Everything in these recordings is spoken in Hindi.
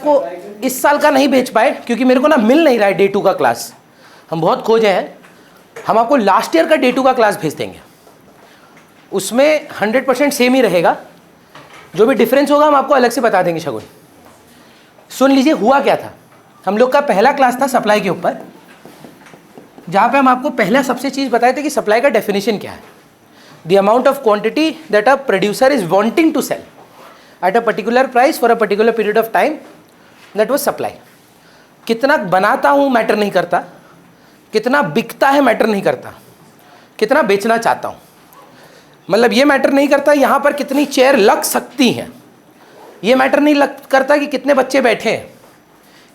आपको इस साल का नहीं भेज पाए क्योंकि मेरे को ना मिल नहीं रहा है डे 2 का क्लास, हम बहुत खोजे हैं। हम आपको लास्ट ईयर का डे 2 का क्लास भेज देंगे, उसमें 100% सेम ही रहेगा, जो भी डिफरेंस होगा हम आपको अलग से बता देंगे। शगुन सुन लीजिए हुआ क्या था। हम लोग का पहला क्लास था सप्लाई के ऊपर, जहाँ पे हम आपको पहला सबसे चीज़ बताए थे कि सप्लाई का डेफिनेशन क्या है। The amount of quantity that a producer is wanting to sell at a particular price for a particular period of time, that was supply. कितना बनाता हूँ मैटर नहीं करता, कितना बिकता है मैटर नहीं करता, कितना बेचना चाहता हूँ, मतलब ये मैटर नहीं करता यहाँ पर कितनी चेयर लग सकती हैं, ये मैटर नहीं करता कि कितने बच्चे बैठे हैं,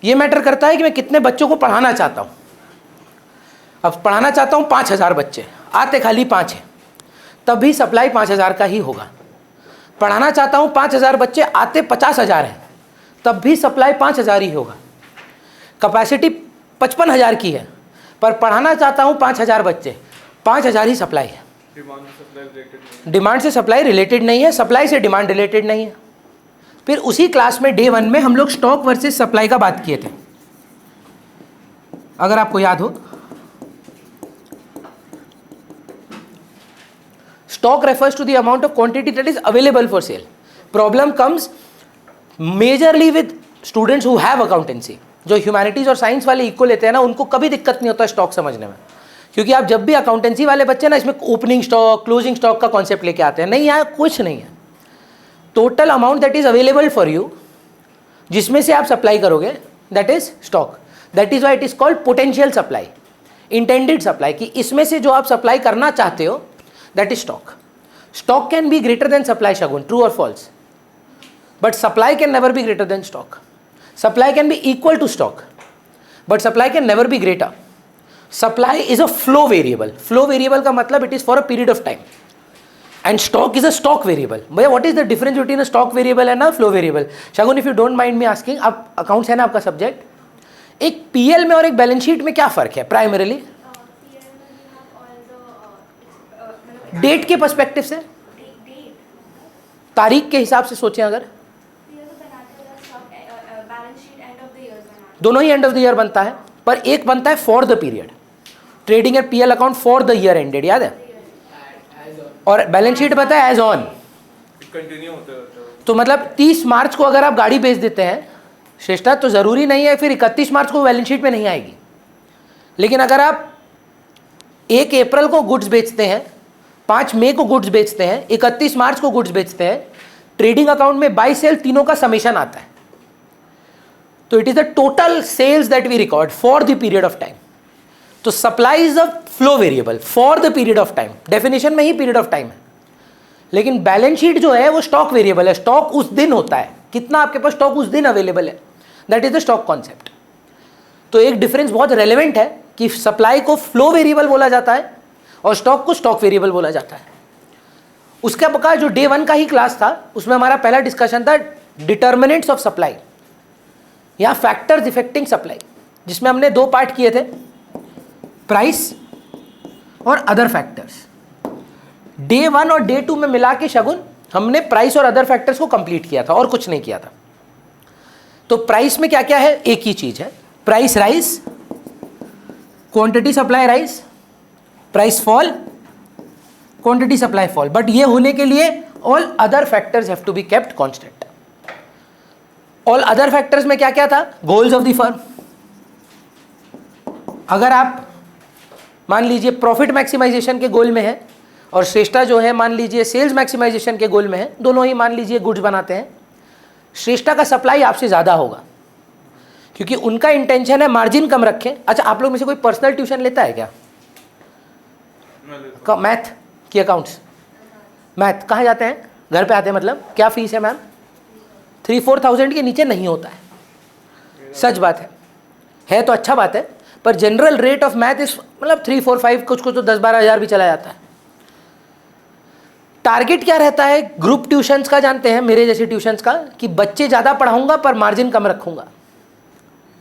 ये मैटर करता है कि मैं कितने बच्चों को पढ़ाना चाहता हूँ। अब पढ़ाना चाहता हूँ 5000 बच्चे, आते खाली 5 हैं, तब भी सप्लाई 5000 का ही होगा। पढ़ाना चाहता हूँ 5000 बच्चे, आते 50,000 हैं, तब भी सप्लाई 5000 ही होगा। कैपेसिटी 55,000 की है, पर पढ़ाना चाहता हूँ 5000 बच्चे, 5000 ही सप्लाई है। डिमांड से सप्लाई रिलेटेड नहीं है, सप्लाई से डिमांड रिलेटेड नहीं है। फिर उसी क्लास में डे 1 में हम लोग स्टॉक वर्सेस सप्लाई का बात किए थे, अगर आपको याद हो। Stock refers to the amount of quantity that is available for sale. Problem comes majorly with students who have accountancy. जो ह्यूमैनिटीज और साइंस वाले इक्वल लेते हैं ना, उनको कभी दिक्कत नहीं होता स्टॉक समझने में, क्योंकि आप जब भी अकाउंटेंसी वाले बच्चे ना इसमें ओपनिंग स्टॉक क्लोजिंग स्टॉक का कॉन्सेप्ट लेके आते हैं। नहीं, यहाँ कुछ नहीं है। Total amount that is available for you, जिसमें से आप सप्लाई करोगे, that is stock. That is why it is called potential supply, intended supply, कि इसमें से जो आप सप्लाई करना चाहते हो that is stock. Stock can be greater than supply, Shagun, true और false, but supply can never be greater than stock. Supply can be equal to stock, but supply can never be greater. Supply is a flow variable. Flow variable का मतलब it is for a period of time, and stock is a stock variable. भैया what is the difference between a stock variable and a flow variable? Shagun, if you don't mind me asking, आप अकाउंट्स है ना आपका सब्जेक्ट, एक पीएल में और एक बैलेंस शीट में क्या फ़र्क है प्राइमरीली? डेट के पर्सपेक्टिव से, तारीख के हिसाब से सोचें, अगर दोनों ही एंड ऑफ द ईयर बनता है, पर एक बनता है for the period. Trading and PL account for the year ended, याद है, और बैलेंस शीट पता है एज ऑन कंटिन्यू होता है। तो मतलब 30 मार्च को अगर आप गाड़ी बेच देते हैं श्रेष्ठा, तो ज़रूरी नहीं है फिर 31 मार्च को बैलेंस शीट में नहीं आएगी। लेकिन अगर आप 1 अप्रैल को गुड्स बेचते हैं, 5 मई को गुड्स बेचते हैं, 31 मार्च को गुड्स बेचते हैं, ट्रेडिंग अकाउंट में बाई सेल तीनों का समेशन आता है। तो it is the total sales that we record for the period of time. तो supply is a flow variable for the period of time, definition में ही पीरियड ऑफ टाइम है। लेकिन बैलेंस शीट जो है वो स्टॉक वेरिएबल है, स्टॉक उस दिन होता है, कितना आपके पास स्टॉक उस दिन अवेलेबल है, that is the stock concept. तो एक डिफरेंस बहुत रेलेवेंट है कि सप्लाई को फ्लो वेरिएबल बोला जाता है और स्टॉक को स्टॉक वेरिएबल बोला जाता है। उसके बाद जो डे 1 का ही क्लास था, उसमें हमारा पहला डिस्कशन था डिटर्मिनेंट्स ऑफ सप्लाई या फैक्टर्स इफेक्टिंग सप्लाई, जिसमें हमने 2 पार्ट किए थे, प्राइस और अदर फैक्टर्स। डे 1 और डे 2 में मिला के शगुन हमने प्राइस और अदर फैक्टर्स को कंप्लीट किया था और कुछ नहीं किया था। तो प्राइस में क्या क्या है, एक ही चीज है, price rise, quantity supply rise, price fall, quantity supply fall. But ये होने के लिए all other factors have to be kept constant. All other factors में क्या क्या था, गोल्स ऑफ द फर्म। अगर आप मान लीजिए प्रॉफिट मैक्सिमाइजेशन के गोल में है और श्रेष्ठा जो है मान लीजिए सेल्स मैक्सिमाइजेशन के गोल में है, दोनों ही मान लीजिए गुड्स बनाते हैं, श्रेष्ठा का सप्लाई आपसे ज़्यादा होगा क्योंकि उनका इंटेंशन है मार्जिन कम रखें। अच्छा, आप लोग में से कोई पर्सनल ट्यूशन लेता है क्या? मैथ की अकाउंट्स, मैथ कहाँ जाते हैं? घर पे आते हैं। मतलब क्या फीस है मैम? 3-4 थाउजेंड के नीचे नहीं होता है, सच बात है तो अच्छा बात है, पर जनरल रेट ऑफ मैथ इस मतलब 3-4-5, कुछ कुछ तो 10-12 हज़ार भी चला जाता है। टारगेट क्या रहता है ग्रुप ट्यूशन्स का, जानते हैं मेरे जैसे ट्यूशन्स का, कि बच्चे ज़्यादा पढ़ाऊंगा पर मार्जिन कम रखूंगा।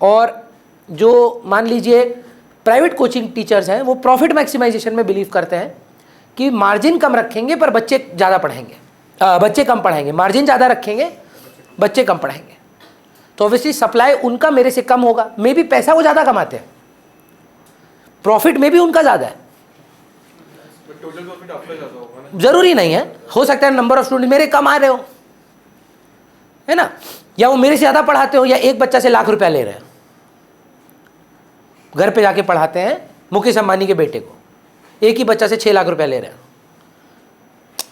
और जो मान लीजिए प्राइवेट कोचिंग टीचर्स हैं वो प्रॉफिट मैक्सिमाइजेशन में बिलीव करते हैं कि मार्जिन कम रखेंगे पर बच्चे ज़्यादा पढ़ाएंगे, बच्चे कम पढ़ाएंगे, मार्जिन ज़्यादा रखेंगे बच्चे कम पढ़ाएंगे। तो ऑब्वियसली सप्लाई उनका मेरे से कम होगा, मे भी पैसा वो ज़्यादा कमाते हैं, प्रॉफिट में भी उनका ज़्यादा है, टोटल प्रॉफिट आपका ज़्यादा होगा ना? ज़रूरी नहीं है, हो सकता है नंबर ऑफ स्टूडेंट मेरे कम आ रहे हो, है ना, या वो मेरे से ज़्यादा पढ़ाते हो, या एक बच्चा से लाख रुपया ले रहे हैं, घर पे जाके पढ़ाते हैं मुकेश अंबानी के बेटे को, एक ही बच्चा से 6 लाख रुपया ले रहे हैं,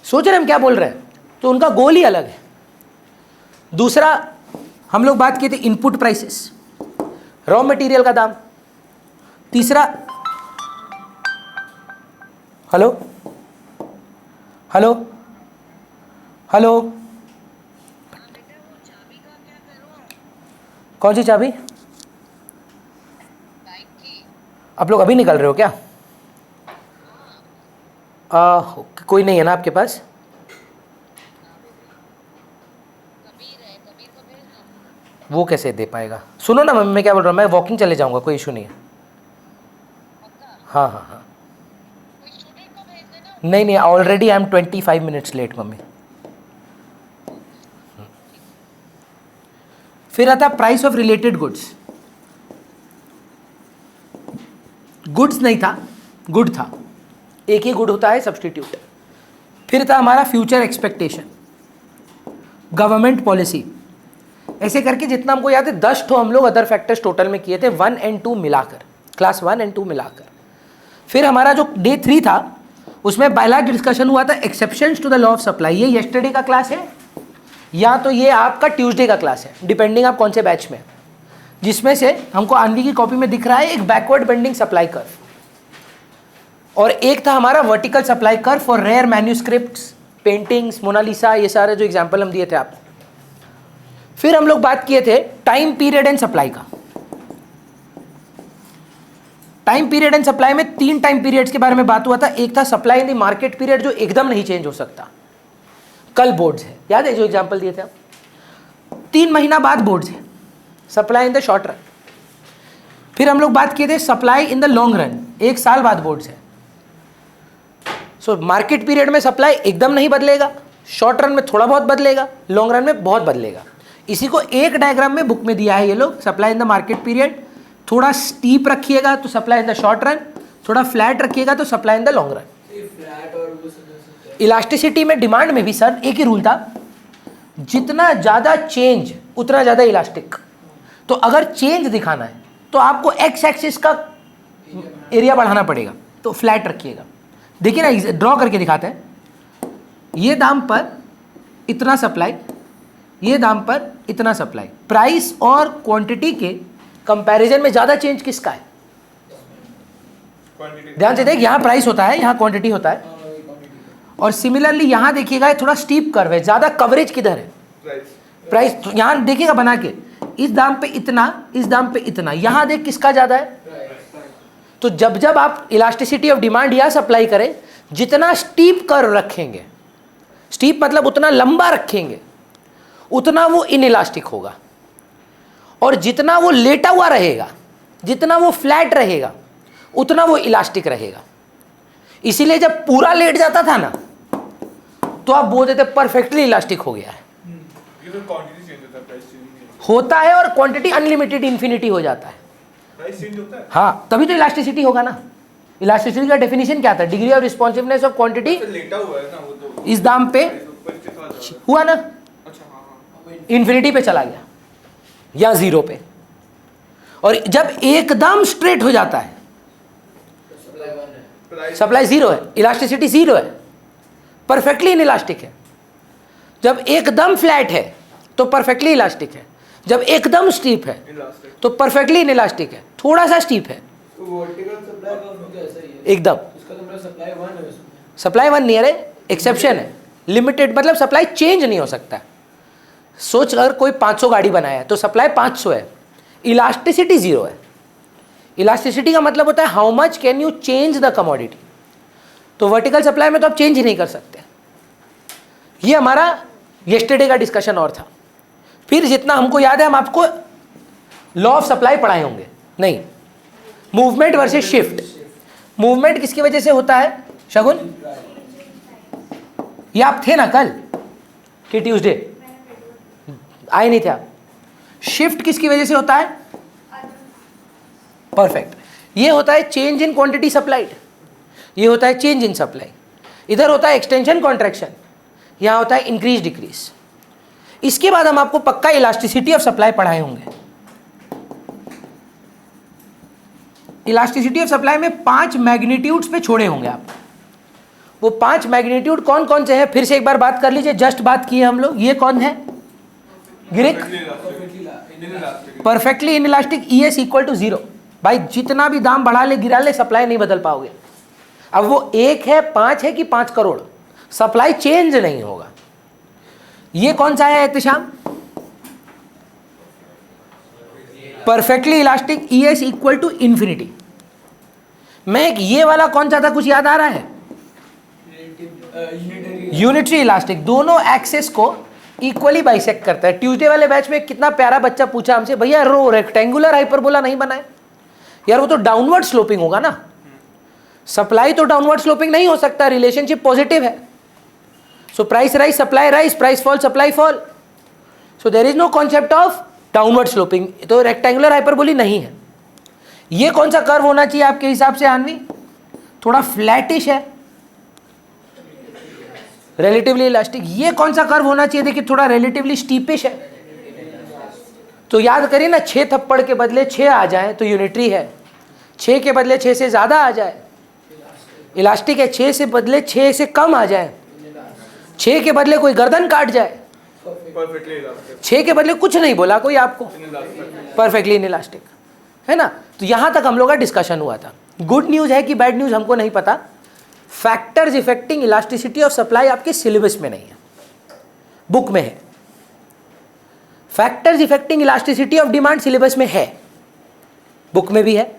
सोच रहे हैं हम क्या बोल रहे हैं, तो उनका गोल ही अलग है। दूसरा हम लोग बात किए थे इनपुट प्राइसेस, रॉ मटेरियल का दाम। तीसरा, हेलो हेलो हेलो, कौन सी चाबी? आप लोग अभी निकल रहे हो क्या? कोई नहीं है ना आपके पास? वो कैसे दे पाएगा? सुनो ना मम्मी, मैं क्या बोल रहा हूँ, मैं वॉकिंग चले जाऊंगा, कोई इशू नहीं है। हाँ हाँ हाँ, नहीं नहीं, already I am 25 minutes late mummy. फिर आता price of related goods. Goods नहीं था, गुड था, एक ही गुड होता है सब्सटीट्यूट। फिर था हमारा फ्यूचर एक्सपेक्टेशन, गवर्नमेंट पॉलिसी, ऐसे करके जितना हमको याद है 10 ठो हम लोग अदर फैक्टर्स टोटल में किए थे, 1 और 2 मिलाकर, क्लास 1 और 2 मिलाकर। फिर हमारा जो डे 3 था उसमें पहला डिस्कशन हुआ था exceptions to the law of supply. ये येस्टरडे का क्लास है या तो ये आपका ट्यूसडे का क्लास है, डिपेंडिंग आप कौन से बैच में, जिसमें से हमको आंधी की कॉपी में दिख रहा है एक बैकवर्ड बेंडिंग सप्लाई कर्व, और एक था हमारा vertical supply curve for rare manuscripts, paintings, Mona Lisa, ये सारे जो एग्जाम्पल हम दिए थे आपको। फिर हम लोग बात किए थे टाइम पीरियड एंड सप्लाई का। टाइम पीरियड एंड सप्लाई में 3 टाइम पीरियड्स के बारे में बात हुआ था। एक था supply in the market period, जो एकदम नहीं चेंज हो सकता, कल बोर्ड्स है, याद है जो एग्जांपल दिए थे आप, 3 महीना बाद बोर्ड्स है, supply in the short run. फिर हम लोग बात किए थे supply in the long run, 1 साल बाद बोर्ड्स है। सो मार्केट पीरियड में सप्लाई एकदम नहीं बदलेगा, शॉर्ट रन में थोड़ा बहुत बदलेगा, लॉन्ग रन में बहुत बदलेगा। इसी को एक डायग्राम में बुक में दिया है ये लोग, supply in the market period, थोड़ा स्टीप रखिएगा तो supply in the short run, थोड़ा फ्लैट रखिएगा तो supply in the long run. Elasticity में, डिमांड में भी सर एक ही रूल था, जितना ज़्यादा चेंज उतना ज़्यादा इलास्टिक। तो अगर चेंज दिखाना है तो आपको एक्स एक्सिस का एरिया बढ़ाना पड़ेगा, तो फ्लैट रखिएगा। देखिए ना, ड्रॉ करके दिखाते हैं, ये दाम पर इतना सप्लाई, ये दाम पर इतना सप्लाई, प्राइस और क्वांटिटी के कंपैरिजन में ज़्यादा चेंज किसका है? ध्यान से देख, यहाँ प्राइस होता है, यहाँ क्वांटिटी होता है, और सिमिलरली यहाँ देखिएगा ये थोड़ा स्टीप कर्व है, ज़्यादा कवरेज किधर है? प्राइस। तो यहाँ देखिएगा बना के, इस दाम पे इतना, इस दाम पे इतना, यहाँ देख किसका ज़्यादा है? तो जब जब आप इलास्टिसिटी ऑफ डिमांड या सप्लाई करें, जितना स्टीप कर्व रखेंगे, स्टीप मतलब उतना लंबा रखेंगे, उतना वो इनइलास्टिक होगा, और जितना वो लेटा हुआ रहेगा, जितना वो फ्लैट रहेगा, उतना वो इलास्टिक रहेगा। इसीलिए जब पूरा लेट जाता था ना, तो आप बोलते थे परफेक्टली इलास्टिक हो गया है। ये तो क्वांटिटी चेंज होता है, प्राइस चेंज नहीं होता है, और क्वांटिटी अनलिमिटेड इन्फिनिटी हो जाता है। प्राइस चेंज होता है, हाँ, तभी तो इलास्टिसिटी होगा ना। इलास्टिसिटी का डेफिनेशन क्या था? Degree of responsiveness of quantity लेटा हुआ है ना वो, तो इस दाम पे हुआ ना, अच्छा हाँ, इन्फिनिटी पे चला गया या 0 पे, और जब एकदम स्ट्रेट हो जाता है, सप्लाई 0 है, इलास्टिसिटी 0 है, परफेक्टली इनइलास्टिक है। जब एकदम फ्लैट है तो परफेक्टली इलास्टिक है, जब एकदम स्टीप है तो परफेक्टली इनइलास्टिक है, थोड़ा सा स्टीप है एकदम। सप्लाई 1 नहीं है, एक्सेप्शन है, लिमिटेड मतलब सप्लाई चेंज नहीं हो सकता है। सोच, अगर कोई 500 गाड़ी बनाया है तो सप्लाई 500 है, इलास्टिसिटी 0 है। इलास्टिसिटी का मतलब होता है how much can you change the commodity. तो वर्टिकल सप्लाई में तो आप चेंज ही नहीं कर सकते। ये हमारा येस्टरडे का डिस्कशन और था। फिर जितना हमको याद है, हम आपको लॉ ऑफ सप्लाई पढ़ाए होंगे, नहीं, मूवमेंट वर्सेस शिफ्ट। मूवमेंट किसकी वजह से होता है शगुन? ये आप थे ना कल कि ट्यूसडे? आए नहीं थे आप? शिफ्ट किसकी वजह से होता है? परफेक्ट। ये होता है चेंज इन क्वांटिटी सप्लाइड, ये होता है चेंज इन सप्लाई। इधर होता है एक्सटेंशन कॉन्ट्रैक्शन, यहां होता है इंक्रीज डिक्रीज। इसके बाद हम आपको पक्का इलास्टिसिटी ऑफ सप्लाई पढ़ाए होंगे। इलास्टिसिटी ऑफ सप्लाई में 5 मैग्नीट्यूड्स पे छोड़े होंगे आप। वो 5 मैग्नीट्यूड कौन कौन से हैं फिर से एक बार बात कर लीजिए, जस्ट बात की है हम लोग। ये कौन है Girik? Perfectly inelastic, ES equal to 0। भाई जितना भी दाम बढ़ा ले गिरा ले सप्लाई नहीं बदल पाओगे। अब वो 1 है 5 है कि 5 करोड़, सप्लाई चेंज नहीं होगा। ये कौन सा है Ehtisham? Perfectly elastic, ES equal to infinity. मैं एक ये वाला कौन सा था, कुछ याद आ रहा है? यूनिटरी इलास्टिक, दोनों एक्सेस को इक्वली बाइसेक्ट करता है। ट्यूसडे वाले बैच में कितना प्यारा बच्चा पूछा हमसे, भैया रो रेक्टेंगुलर हाइपरबोला नहीं बनाए यार, वो तो डाउनवर्ड स्लोपिंग होगा ना। सप्लाई तो डाउनवर्ड स्लोपिंग नहीं हो सकता, रिलेशनशिप पॉजिटिव है। So price rise supply rise, price fall supply fall, so there is no concept of downward sloping, तो रेक्टेंगुलर हाइपरबोली नहीं है। ये कौन सा कर्व होना चाहिए आपके हिसाब से आनवी? थोड़ा फ्लैटिश है, रिलेटिवली इलास्टिक। ये कौन सा कर्व होना चाहिए? देखिए थोड़ा रिलेटिवली स्टीपिश है। तो याद करिए ना, 6 थप्पड़ के बदले 6 आ जाए तो यूनिटरी है, 6 के बदले 6 से ज़्यादा आ जाए इलास्टिक है, 6 से बदले 6 से कम आ जाए, 6 के बदले कोई गर्दन काट जाए, 6 के बदले कुछ नहीं बोला कोई आपको, परफेक्टली इनइलास्टिक है ना। तो यहाँ तक हम लोग का डिस्कशन हुआ था। गुड न्यूज़ है कि बैड न्यूज़ हमको नहीं पता। Factors affecting elasticity of supply आपके सिलेबस में नहीं है, बुक में है। Factors affecting elasticity of demand syllabus में है, बुक में भी है।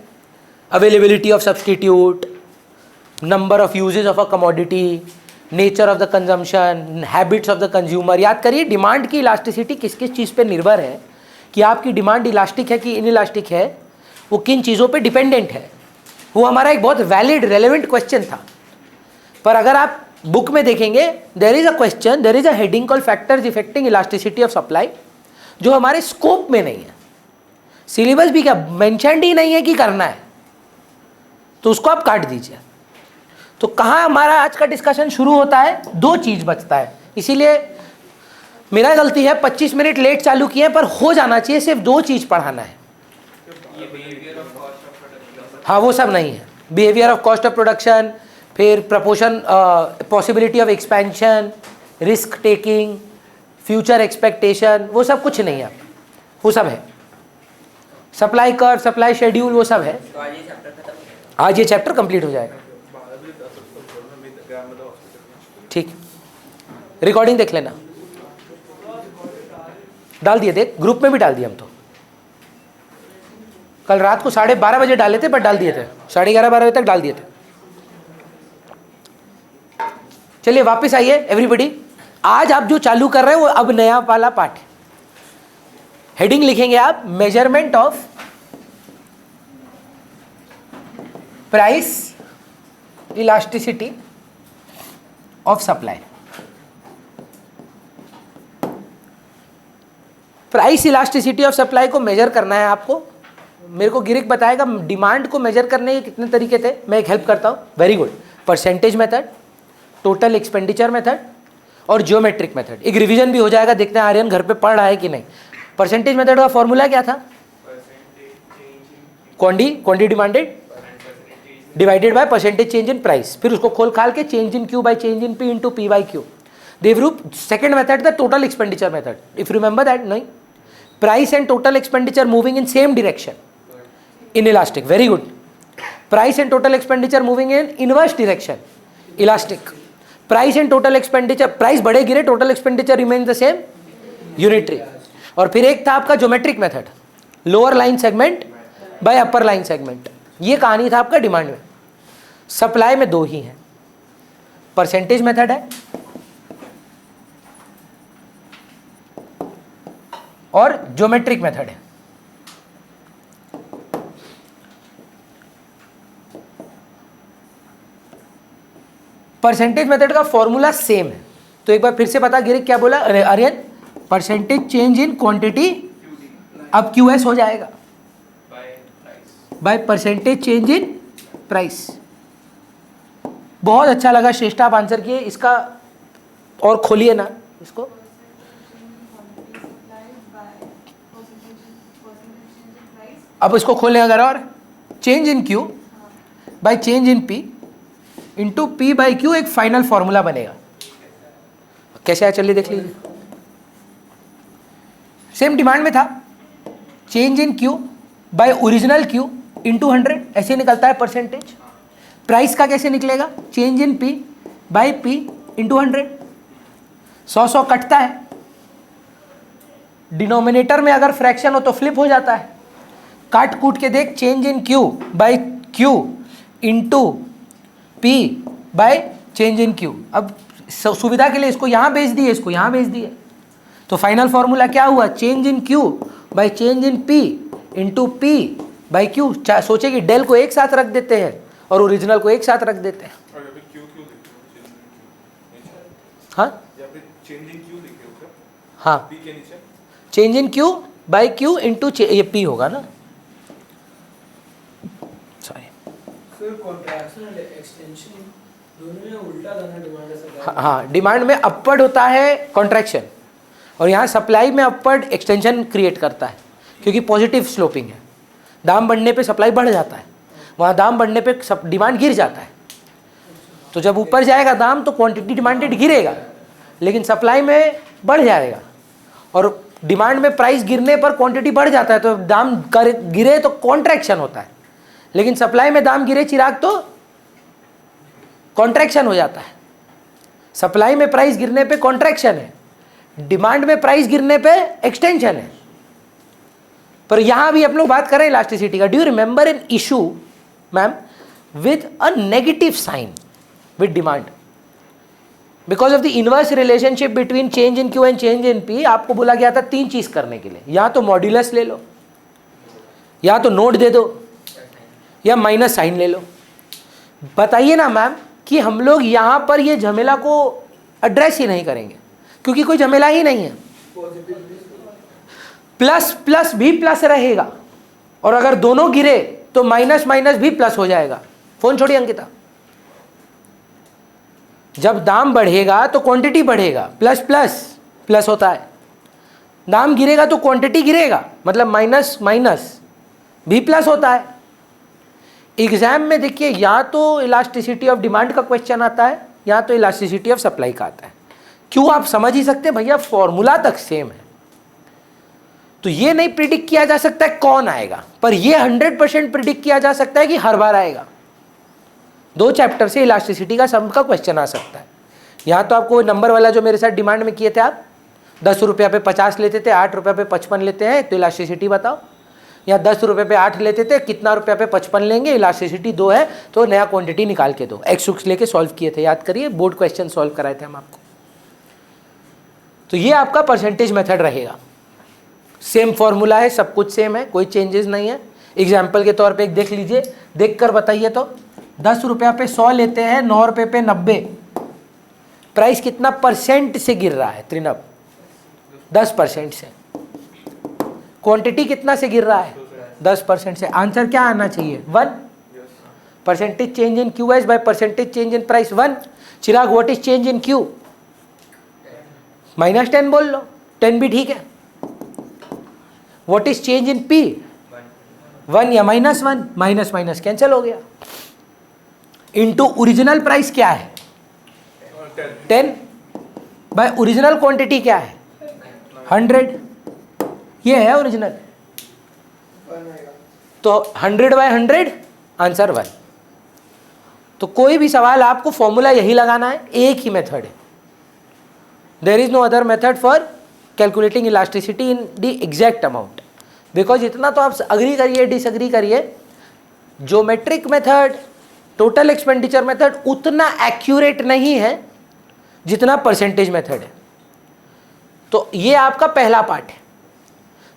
Availability of substitute, number of uses of a commodity, nature of the consumption, habits of the consumer. याद करिए डिमांड की इलास्टिसिटी किस किस चीज़ पे निर्भर है, कि आपकी डिमांड इलास्टिक है कि इनइलास्टिक है, वो किन चीज़ों पे डिपेंडेंट है। वो हमारा एक बहुत वैलिड रेलेवेंट क्वेश्चन था। पर अगर आप बुक में देखेंगे, there is a question, there is a heading called factors affecting elasticity of supply, जो हमारे स्कोप में नहीं है। सिलेबस भी क्या मेंशन्ड ही नहीं है कि करना है, तो उसको आप काट दीजिए। तो कहाँ हमारा आज का डिस्कशन शुरू होता है? 2 चीज़ बचता है। इसीलिए मेरा गलती है, 25 मिनट लेट चालू किए, पर हो जाना चाहिए, सिर्फ 2 चीज़ पढ़ाना है। हाँ वो सब नहीं है। Behaviour of cost of production, फिर proportion, possibility of expansion, risk taking, future expectation, वो सब कुछ नहीं है, वो सब है। सप्लाई कर्व, सप्लाई शेड्यूल, वो सब है। आज ये चैप्टर कंप्लीट हो जाएगा। ठीक, रिकॉर्डिंग देख लेना, डाल दिए, देख ग्रुप में भी डाल दिए हम तो। कल रात को 12:30 बजे डाले थे, बट डाल दिए थे, 11:30-12 बजे तक डाल दिए थे। चलिए वापस आइए एवरीबॉडी। आज आप जो चालू कर रहे हैं वो अब नया वाला पार्ट है। हेडिंग लिखेंगे आप, measurement of price elasticity of supply. Price elasticity of supply को मेजर करना है आपको। मेरे को गिरिक बताएगा डिमांड को मेजर करने के कितने तरीके थे, मैं एक हेल्प करता हूँ। Very good. Percentage method, total expenditure method और जियोमेट्रिक मेथड। एक रिवीजन भी हो जाएगा, देखते हैं आर्यन घर पे पढ़ रहा है कि नहीं। परसेंटेज मेथड का फॉर्मूला क्या था? Quantity demanded divided by percentage change in price, फिर उसको खोल खाल के change in Q by change in P into P by Q. Devroop second method the total expenditure method, if you remember that. नहीं, price and total expenditure moving in same direction in elastic. Very good. Price and total expenditure moving in inverse direction, elastic. Price and total expenditure, price बढ़े गिरे, total expenditure remain the same, unitary. और फिर एक था आपका geometric method, lower line segment bye अपर लाइन सेगमेंट। ये कहानी था आपका डिमांड में। सप्लाई में 2 ही हैं, परसेंटेज मेथड है और ज्योमेट्रिक मेथड है। परसेंटेज मेथड का फॉर्मूला सेम है, तो एक बार फिर से बता गिरिक क्या बोला? अरे Aryan, percentage change in quantity अब QS हो जाएगा By price. By percentage change in price. बहुत अच्छा लगा श्रेष्ठा, आप आंसर किए इसका, और खोलिए ना इसको। अब इसको खोलें अगर, और change in Q bye change in P into P by Q एक फाइनल फॉर्मूला बनेगा। कैसे आया चलिए देख लीजिए। सेम डिमांड में था, change in Q by original Q into 100 ऐसे निकलता है परसेंटेज। प्राइस का कैसे निकलेगा, change in P by P into 100। 100 कटता है, डिनोमिनेटर में अगर फ्रैक्शन हो तो फ्लिप हो जाता है। काट कूट के देख, change in Q by Q into P bye change in Q। अब सुविधा के लिए इसको यहाँ भेज दिए, इसको यहाँ भेज दिए, तो फाइनल फॉर्मूला क्या हुआ, change in Q bye change in P into P by Q। सोचे कि डेल को एक साथ रख देते हैं और ओरिजिनल को एक साथ रख देते हैं। और यहाँ पे Q क्यों लिखे हो? Change in Q. हाँ यहाँ पे change in Q लिखे हो क्या? हाँ, P के नीचे? Change in Q by Q into ये P होगा ना, सॉरी। सर कॉन्ट्रैक्शन और एक्सटेंशन दोनों में उल्टा करना डिमांड है सर। हाँ, डिमांड में अपवर्ड होता है कॉन्ट्रैक्शन, और यहाँ सप्लाई में अपवर्ड एक्सटेंशन क्रिएट करता है, क्योंकि पॉजिटिव स्लोपिंग है। दाम बढ़ने पे सप्लाई बढ़ जाता है, वहाँ दाम बढ़ने पे डिमांड गिर जाता है। तो जब ऊपर जाएगा दाम तो क्वांटिटी डिमांडेड गिरेगा, लेकिन सप्लाई में बढ़ जाएगा। और डिमांड में प्राइस गिरने पर क्वांटिटी बढ़ जाता है, तो दाम गिरे तो कॉन्ट्रैक्शन होता है, लेकिन सप्लाई में दाम गिरे चिराग तो कॉन्ट्रैक्शन हो जाता है। सप्लाई में प्राइस गिरने पे कॉन्ट्रैक्शन है, डिमांड में प्राइस गिरने पे एक्सटेंशन है। पर यहां भी हम लोग बात करें इलास्टिसिटी का। Do you remember an issue ma'am with a negative sign with demand, because of the inverse relationship between change in Q and change in P। आपको बोला गया था 3 चीज करने के लिए, या तो मॉड्यूलस ले लो, या तो नोट दे दो, या माइनस साइन ले लो। बताइए ना मैम कि हम लोग यहाँ पर ये झमेला को एड्रेस ही नहीं करेंगे, क्योंकि कोई झमेला ही नहीं है। प्लस प्लस भी प्लस रहेगा, और अगर दोनों गिरे तो माइनस माइनस भी प्लस हो जाएगा। फोन छोड़िए अंकिता। जब दाम बढ़ेगा तो क्वांटिटी बढ़ेगा, प्लस प्लस प्लस होता है। दाम गिरेगा तो क्वांटिटी गिरेगा, मतलब माइनस माइनस भी प्लस होता है। एग्जाम में देखिए, या तो इलास्टिसिटी ऑफ डिमांड का क्वेश्चन आता है, या तो इलास्टिसिटी ऑफ सप्लाई का आता है। क्यों, आप समझ ही सकते हैं भैया, फॉर्मूला तक सेम है। तो ये नहीं प्रिडिक्ट किया जा सकता है कौन आएगा, पर ये 100% प्रिडिक्ट किया जा सकता है कि हर बार आएगा। 2 चैप्टर से इलास्टिसिटी का सम का क्वेश्चन आ सकता है। यहाँ तो आपको नंबर वाला जो मेरे साथ डिमांड में किए थे, आप 10 रुपया पे 50 लेते थे, 8 रुपया पे 55 लेते हैं, तो इलास्टिसिटी बताओ। या 10 रुपये पे 8 लेते थे, कितना रुपया पे 55 लेंगे, इलास्टिसिटी 2 है, तो नया क्वांटिटी निकाल के दो। एक्स लेके सॉल्व किए थे, याद करिए, बोर्ड क्वेश्चन सॉल्व कराए थे हम आपको। तो ये आपका परसेंटेज मेथड रहेगा। सेम फॉर्मूला है, सब कुछ सेम है, कोई चेंजेस नहीं है। एग्जाम्पल के तौर पे एक देख लीजिए, देख कर बताइए। तो 10 रुपया पे 100 लेते हैं, 9 रुपये पे 90। प्राइस कितना परसेंट से गिर रहा है त्रिनब? 10% से। क्वांटिटी कितना से गिर रहा है? 10% से। आंसर क्या आना चाहिए? 1। Percentage change in QS bye percentage change in price 1। Chirag, what is change in Q? -10 बोल लो, 10 भी ठीक है। What is change in P? 1 या -1, माइनस माइनस कैंसिल हो गया। इनटू ओरिजिनल प्राइस क्या है? 10 बाय ओरिजिनल क्वांटिटी क्या है? 100। ये है ओरिजिनल, तो 100 बाय 100 आंसर 1। तो कोई भी सवाल आपको फॉर्मूला यही लगाना है, एक ही मेथड है। There is no other method for calculating elasticity in the exact amount. Because इतना तो आप अग्री करिए डिसअग्री करिए, geometric method, total expenditure method उतना एक्यूरेट नहीं है जितना परसेंटेज मेथड है। तो ये आपका पहला पार्ट है।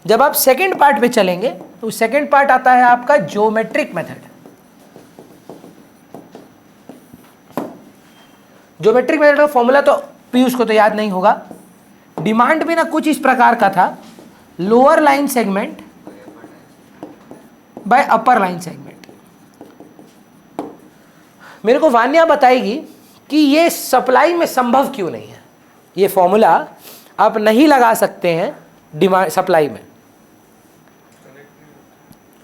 जब आप सेकंड पार्ट पे चलेंगे तो सेकंड पार्ट आता है आपका ज्योमेट्रिक मेथड। ज्योमेट्रिक मेथड का फॉर्मूला तो पीयूष को तो याद नहीं होगा। डिमांड भी ना कुछ इस प्रकार का था, लोअर लाइन सेगमेंट बाय अपर लाइन सेगमेंट। मेरे को वान्या बताएगी कि ये सप्लाई में संभव क्यों नहीं है। ये फॉर्मूला आप नहीं लगा सकते हैं डिमांड सप्लाई में।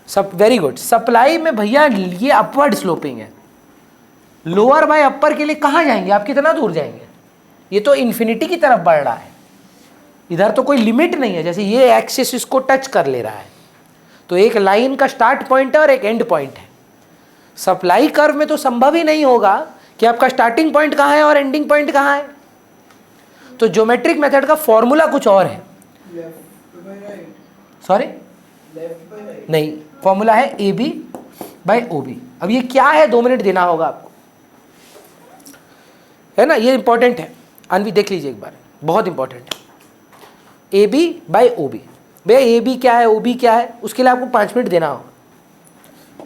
सब वेरी गुड। सप्लाई में भैया ये अपवर्ड स्लोपिंग है, लोअर बाय अपर के लिए कहाँ जाएंगे आप, कितना दूर जाएंगे? ये तो इन्फिनिटी की तरफ बढ़ रहा है, इधर तो कोई लिमिट नहीं है। जैसे ये एक्सिस इसको टच कर ले रहा है, तो एक लाइन का स्टार्ट पॉइंट है और एक एंड पॉइंट है। सप्लाई कर्व में तो संभव ही नहीं होगा कि आपका स्टार्टिंग पॉइंट कहाँ है और एंडिंग पॉइंट कहाँ है। तो ज्योमेट्रिक मेथड का फॉर्मूला कुछ और है। सॉरी नहीं, फॉर्मूला है A B by O B. अब ये क्या है 2 मिनट देना होगा आपको, है ना, ये इंपॉर्टेंट है। अनवी देख लीजिए एक बार, बहुत इंपॉर्टेंट है। A B by O B, भैया ए बी क्या है, ओ बी क्या है, उसके लिए आपको 5 मिनट देना होगा।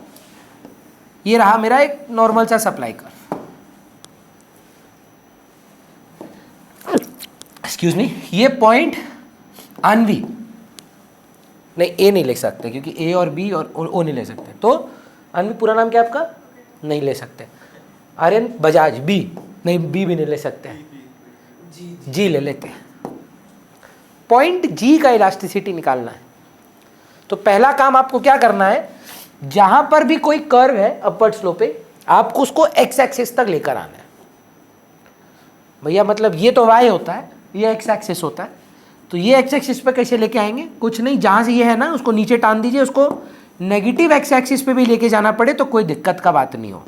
ये रहा मेरा एक नॉर्मल सा सप्लाई कर्व। एक्सक्यूज मी, ये पॉइंट अनवी नहीं, ए नहीं ले सकते क्योंकि ए और बी और ओ नहीं ले सकते, तो अनवी पूरा नाम क्या आपका नहीं ले सकते। आर्यन बजाज बी नहीं, बी भी नहीं ले सकते, जी ले लेते हैं। पॉइंट जी का इलास्टिसिटी निकालना है। तो पहला काम आपको क्या करना है, जहां पर भी कोई कर्व है अपवर्ड स्लोप पे, आपको उसको एक्स एक्सिस तक लेकर आना है। भैया मतलब ये तो वाई होता है, ये एक्स एक्सिस होता है, तो ये एक्स एक्सिस पे कैसे लेके आएंगे? कुछ नहीं, जहां से ये है ना उसको नीचे टान दीजिए, उसको नेगेटिव एक्स एक्सिस पे भी लेके जाना पड़े तो कोई दिक्कत का बात नहीं हो।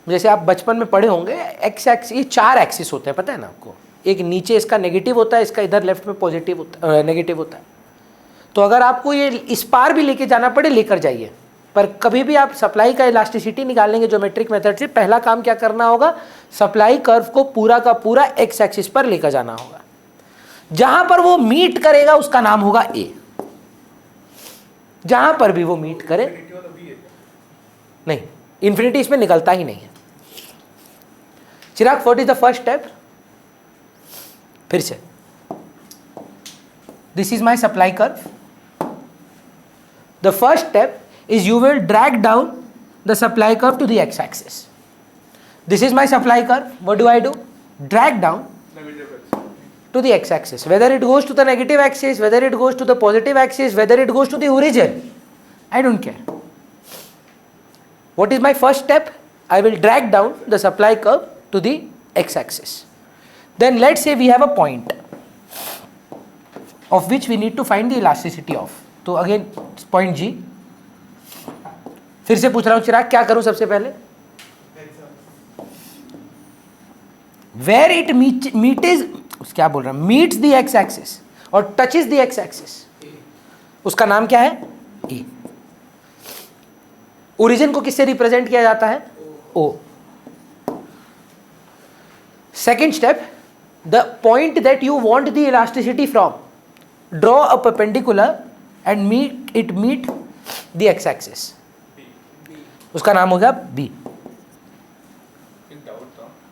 जैसे आप बचपन में पढ़े होंगे, एक्स एक्सिस, ये 4 एक्सिस होते हैं, पता है ना आपको। एक नीचे इसका नेगेटिव होता है, इसका इधर लेफ्ट में पॉजिटिव होता है, नेगेटिव होता है। तो अगर आपको ये इस पार भी लेके जाना पड़े लेकर जाइए, पर कभी भी आप सप्लाई का इलास्टिसिटी निकालेंगे ज्योमेट्रिक मेथड से, पहला काम क्या करना होगा, सप्लाई कर्व को पूरा का पूरा एक्स एक्सिस पर लेकर जाना होगा। जहां पर वो मीट करेगा उसका नाम होगा ए। जहां पर भी वो मीट करे, नहीं इंफिनिटी इसमें निकलता ही नहीं है। Chirag, what is the first step? फिर से, this is my supply curve. The first step is you will drag down the supply curve to the x-axis. This is my supply curve. What do I do? Drag down to the x-axis. Whether it goes to the negative axis, whether it goes to the positive axis, whether it goes to the origin, I don't care. What is my first step? I will drag down the supply curve to the x-axis. Then let's say we have a point of which we need to find the elasticity of. So again, point G. फिर से पूछ रहा हूं चिराग, क्या करूं सबसे पहले? वेयर इट क्या बोल रहा, मीट्स द एक्स एक्सिस और टचेस द एक्स एक्सिस, उसका नाम क्या है? ए। ओरिजिन को किससे रिप्रेजेंट किया जाता है? O. Second step, the point that you want the elasticity from, draw a perpendicular and meet the X axis, उसका नाम होगा बी।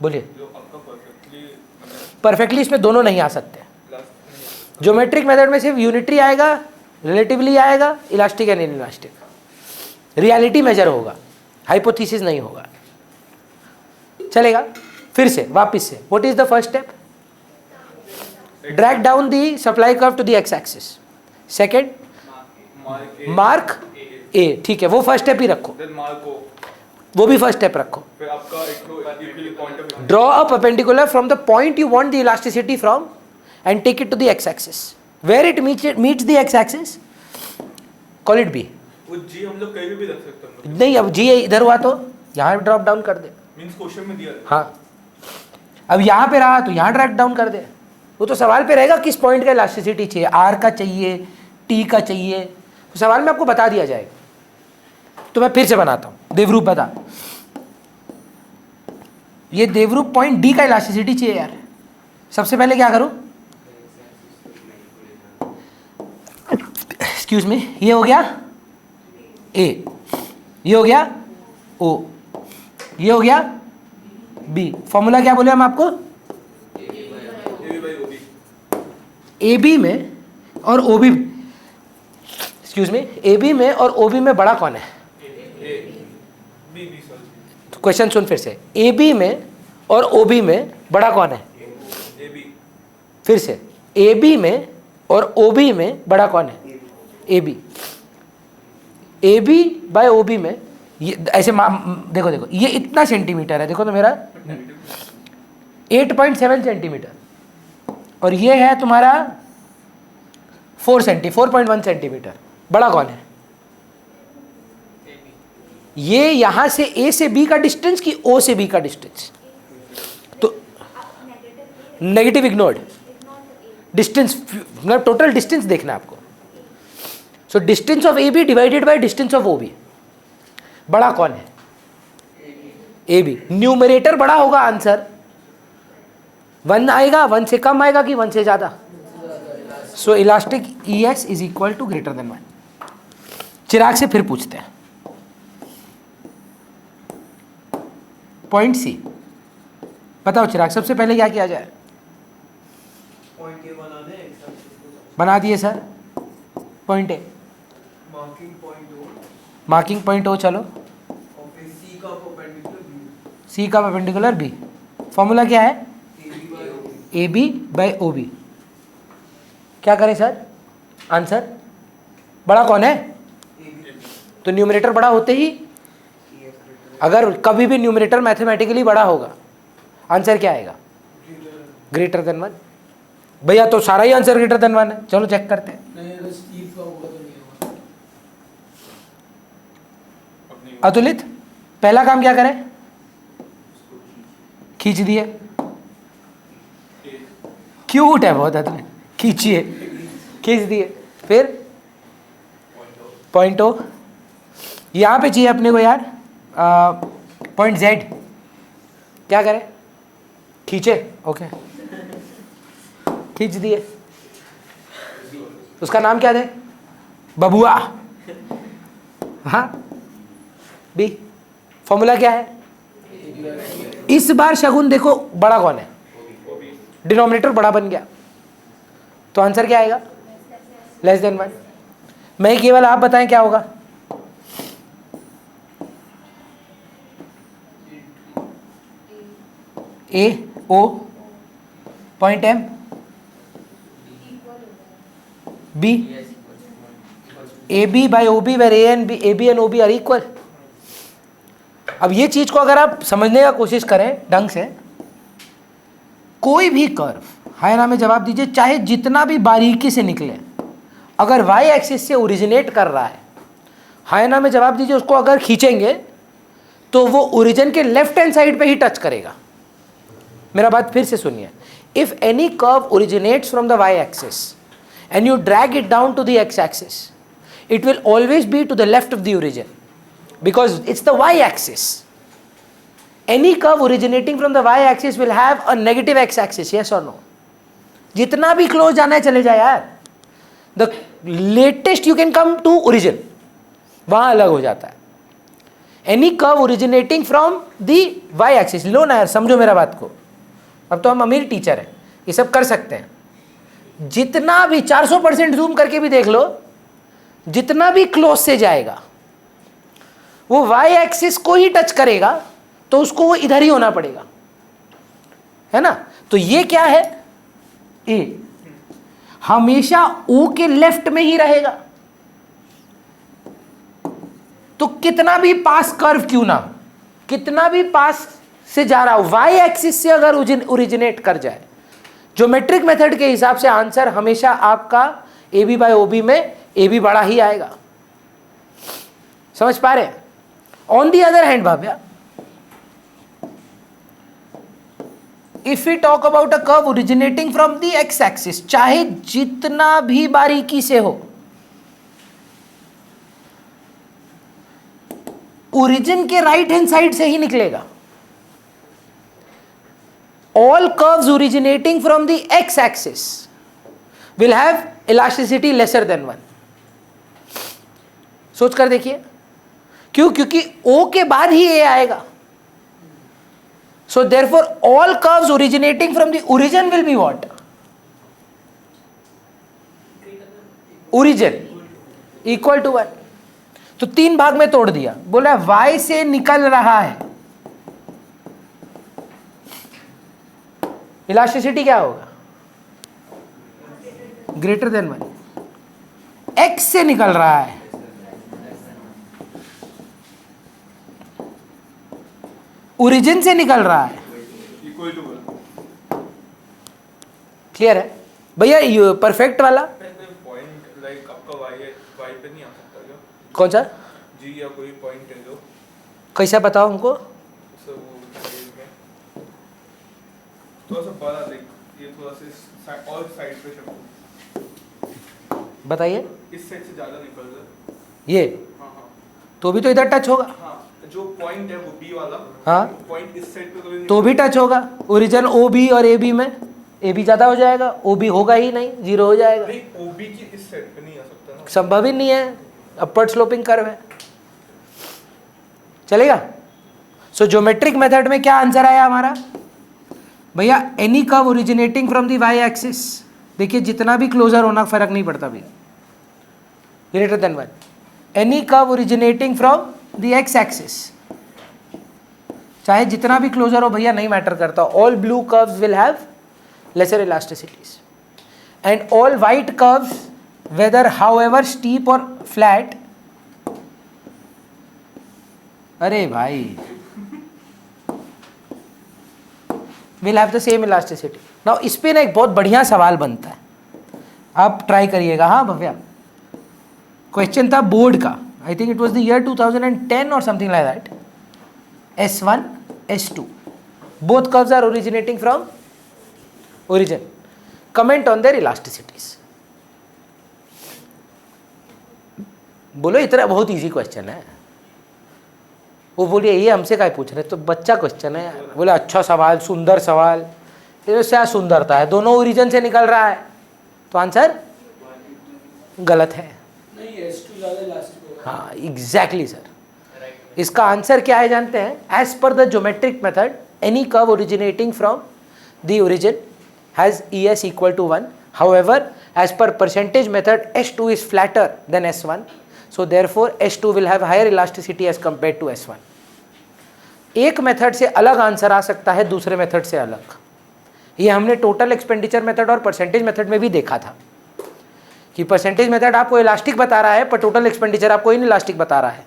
बोलिए। परफेक्टली इसमें दोनों नहीं आ सकते। ज्योमेट्रिक मेथड में सिर्फ यूनिटरी आएगा, रिलेटिवली आएगा, elastic and inelastic, reality measure होगा, हाइपोथेसिस नहीं होगा। चलेगा? फिर से वापस से, what is the first step? Drag down the supply curve to the X axis. Second, mark A, ठीक है, वो फर्स्ट स्टेप ही रखो, वो भी फर्स्ट स्टेप रखो। Draw a perpendicular from the point you want the elasticity from and take it to the X axis, where it meets the X axis, call it be. वो जी हम लोग कहीं भी रख सकते हैं। नहीं, अब जी इधर हुआ तो यहाँ ड्रॉप डाउन कर दे। मींस क्वेश्चन में दिया है। हाँ, अब यहाँ पे रहा तो यहाँ ड्रैग डाउन कर दे। वो तो सवाल पे रहेगा किस पॉइंट का इलास्टिसिटी चाहिए, आर का चाहिए, टी का चाहिए, तो सवाल में आपको बता दिया जाएगा। तो मैं फिर से बनाता हूँ, देवरूप बता, ये देवरूप पॉइंट डी का इलास्टिसिटी चाहिए यार। सबसे पहले क्या करूँ, एक्सक्यूज मी, ये हो गया ए, ये हो गया ओ, ये हो गया बी। फॉर्मूला क्या बोले हम आपको? ए बी में और O B, excuse me, A B में और ओ बी में बड़ा कौन है? बी बी सॉरी तो क्वेश्चन सुन फिर से, ए बी में और ओ बी में बड़ा कौन है? ए बी फिर से, ए बी में और ओ बी में बड़ा कौन है? A B. A B by O B में ये ऐसे देखो देखो, ये इतना सेंटीमीटर है, देखो तो मेरा 8.7 सेंटीमीटर और ये है तुम्हारा 4.1 सेंटीमीटर। बड़ा कौन है? ये यहां से ए से बी का डिस्टेंस कि ओ से बी का डिस्टेंस? तो नेगेटिव इग्नोर्ड, डिस्टेंस मतलब टोटल डिस्टेंस देखना है आपको। So distance of A B divided by distance of O B, बड़ा कौन है? A B. न्यूमरेटर बड़ा होगा, आंसर 1 आएगा, 1 से कम आएगा कि 1 से ज्यादा? So elastic E S is equal to greater than 1। Chirag से फिर पूछते हैं, पॉइंट सी बताओ चिराग, सबसे पहले क्या किया जाए? पॉइंट ए बना दे, बना दिए sir, point A, marking point O, marking point O, चलो और फिर सी का परपेंडिकुलर बी, सी का परपेंडिकुलर बी। फॉर्मूला क्या है? A B by O, A B by O B. क्या करें सर? आंसर बड़ा कौन है? ए बी, तो न्यूमरेटर बड़ा होते ही, अगर कभी भी न्यूमरेटर मैथमेटिकली बड़ा होगा, आंसर क्या आएगा? Greater than 1। भैया तो सारा ही आंसर ग्रेटर देन 1 है, चलो चेक करते हैं। नहीं अगर स्टीव का होगा तो नहीं होगा। अपनी अतुलित, पहला काम क्या करें? खींच दिए, क्यूट है बहुत अतुलित, खींचिए, खींच दिए, फिर पॉइंट ओ, यहाँ पे चाहिए अपने को यार पॉइंट जेड, क्या करें? खींचे, ओके, खींच दिए, उसका नाम क्या दे? बबुआ। हाँ बी। फॉर्मूला क्या है? इस बार शगुन देखो बड़ा कौन है? डिनोमिनेटर बड़ा बन गया, तो आंसर क्या आएगा? Less than 1। मैं केवल, आप बताएं क्या होगा? A O point M B, A B by O B where A B and O B are equal. अब ये चीज को अगर आप समझने का कोशिश करें ढंग से, कोई भी कर्व हायना में जवाब दीजिए, चाहे जितना भी बारीकी से निकले, अगर वाई एक्सिस से ओरिजिनेट कर रहा है, हायना में जवाब दीजिए, उसको अगर खींचेंगे तो वो ओरिजिन के लेफ्ट हैंड साइड पे ही टच करेगा। मेरा बात फिर से सुनिए, if any curve originates from the Y axis and you drag it down to the x-axis, it will always be to the left of the origin because it's the y-axis. Any curve originating from the y-axis will have a negative x-axis, yes or no? जितना भी close जाना है चले जाए यार, the latest you can come to origin, वहाँ अलग हो जाता है। Any curve originating from the y-axis, लो ना यार, समझो मेरा बात को, अब तो हम अमीर टीचर हैं, ये सब कर सकते हैं। जितना भी 400% जूम करके भी देख लो, जितना भी क्लोज से जाएगा वो वाई एक्सिस को ही टच करेगा, तो उसको वो इधर ही होना पड़ेगा, है ना? तो ये क्या है? ए हमेशा ओ के लेफ्ट में ही रहेगा, तो कितना भी पास कर्व क्यों ना, कितना भी पास से जा रहा हो, वाई एक्सिस से अगर ओरिजिनेट कर जाए, ज्योमेट्रिक मेथड के हिसाब से आंसर हमेशा आपका A B by O B में ए बी बड़ा ही आएगा। समझ पा रहे हैं? On the other hand Bhavya, if we talk about a curve originating from the X axis, चाहे जितना भी बारीकी से हो, ओरिजिन के राइट हैंड साइड से ही निकलेगा। All curves originating from the x-axis will have elasticity lesser than 1. सोच कर देखिए, क्यों? क्योंकि O के बाद ही A आएगा। So therefore all curves originating from the origin will be what? Origin equal to 1। तो 3 भाग में तोड़ दिया, बोला y से निकल रहा है, इलास्टिसिटी क्या होगा? Greater than 1। x से निकल रहा है, ओरिजिन से निकल रहा है, इक्वल टू 1। क्लियर है भैया? परफेक्ट वाला पॉइंट लाइक आपका y पे नहीं आ सकता क्या? कौन सा g या कोई पॉइंट है जो कैसा बताओ हमको? सब वो साइड में थोड़ा सा बड़ा लाइक ये थोड़ा सा और साइड पे शिफ्ट बताइए। इस साइड से ज्यादा निकल रहा है। ये हाँ हाँ तो भी तो इधर टच होगा। हाँ, जो पॉइंट है वो बी वाला, हाँ। पॉइंट इस साइड पे कभी तो भी टच होगा। ओरिजिन ओ बी और ए बी में ए बी ज़्यादा हो जाएगा, ओ बी होगा ही नहीं, 0 हो जाएगा। नहीं, ओबी की इस साइड पे नहीं आ सकता ना। संभव ही नहीं है, अपवर्ड स्लोपिंग कर्व है। चलेगा? सो ज्योमेट्रिक मेथड में क्या आंसर आया हमारा भैया? Any curve originating from the Y axis, देखिए जितना भी क्लोजर होना फर्क नहीं पड़ता भैया, greater than 1। Any curve originating from the X axis, चाहे जितना भी क्लोजर हो भैया, नहीं मैटर करता। All blue curves will have lesser elasticities and all white curves, whether however steep or flat, अरे भाई, will have the same elasticity. now इस पे ना एक बहुत बढ़िया सवाल बनता है, आप ट्राई करिएगा। हाँ भव्या, क्वेश्चन था बोर्ड का, I think it was the year 2010 और something like that. S1 S2 both curves are originating from origin, comment on their elasticities। बोलो इतना बहुत इजी क्वेश्चन है। वो बोलिए ये हमसे क्या पूछ रहे, तो बच्चा क्वेश्चन है यार। बोले अच्छा सवाल, सुंदर सवाल, क्या सुंदरता है, दोनों ओरिजिन से निकल रहा है, तो आंसर गलत है। नहीं S2 ज़्यादा इलास्टिक होगा। हाँ एग्जैक्टली सर, इसका आंसर क्या है जानते हैं? एज पर the geometric method any curve originating from the origin has ES equal to 1. However, as per percentage method, S2 is flatter than S1. So therefore, S2 will have higher elasticity as compared to S1. एक मेथड से अलग आंसर आ सकता है, दूसरे मेथड से अलग। ये हमने टोटल एक्सपेंडिचर मेथड और परसेंटेज मेथड में भी देखा था कि परसेंटेज मेथड आपको इलास्टिक बता रहा है, पर टोटल एक्सपेंडिचर आपको इन इलास्टिक बता रहा है।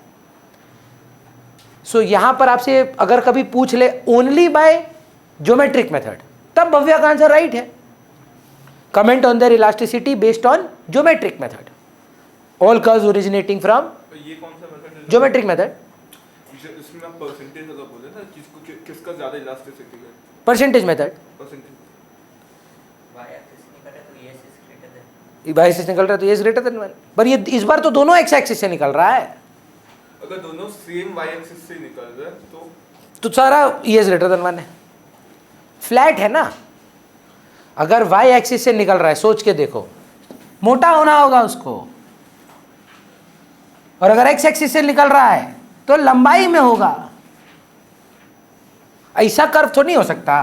सो यहाँ पर आपसे अगर कभी पूछ ले ओनली बाय ज्योमेट्रिक मेथड, तब भव्या का आंसर राइट है। Comment on their elasticity based on geometric method, all curves originating from ये कौन सा मेथड है? Geometric method. इसमें आप परसेंटेज वाला बोले ना, किसका ज्यादा इलास्टिसिटी है? Percentage method. Percentage Y axis निकल रहा है तो ये ग्रेटर देन 1, पर ये इस बार तो दोनों एक्स एक्सिस से निकल रहा है। अगर दोनों सेम वाई एक्सिस से निकल रहे हैं तो सारा ये ग्रेटर देन 1 है, फ्लैट है ना। अगर वाई एक्सिस से निकल रहा है, सोच के देखो, मोटा होना होगा उसको, और अगर एक्स एक्सिस से निकल रहा है तो लंबाई में होगा। ऐसा कर्व तो नहीं हो सकता।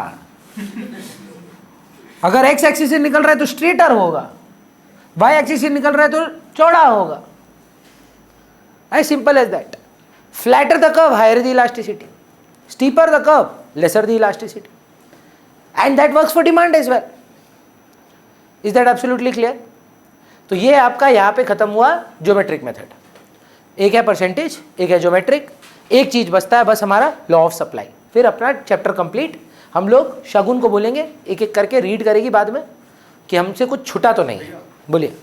अगर एक्स एक्सिस से निकल रहा है तो स्ट्रेटर होगा, वाई एक्सिस से निकल रहा है तो चौड़ा होगा। As simple as that. Flatter the curve, higher the elasticity, steeper the curve, lesser the elasticity, and that works for demand as well. Is that absolutely clear? तो ये आपका यहाँ पे खत्म हुआ ज्योमेट्रिक मेथड। एक है परसेंटेज, एक है ज्योमेट्रिक। एक चीज बचता है बस, हमारा लॉ ऑफ सप्लाई। फिर अपना चैप्टर कंप्लीट। हम लोग शगुन को बोलेंगे, एक एक करके रीड करेगी बाद में कि हमसे कुछ छुटा तो नहीं है। बोलिए।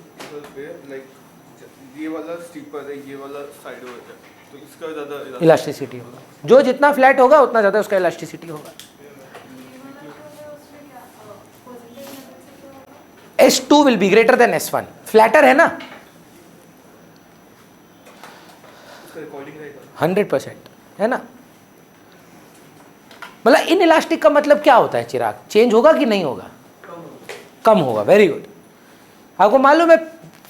लाइक ये वाला स्टीपर है, ये वाला साइड हो जाए तो इसका ज्यादा इलास्टिसिटी होगा, जो जितना फ्लैट होगा उतना ज़्यादा उसका इलास्टिसिटी होगा। S2 will be greater than S1, flatter है ना, 100% है ना। मतलब इन इलास्टिक का मतलब क्या होता है चिराग? चेंज होगा कि नहीं होगा? कम होगा। Very good. आपको मालूम है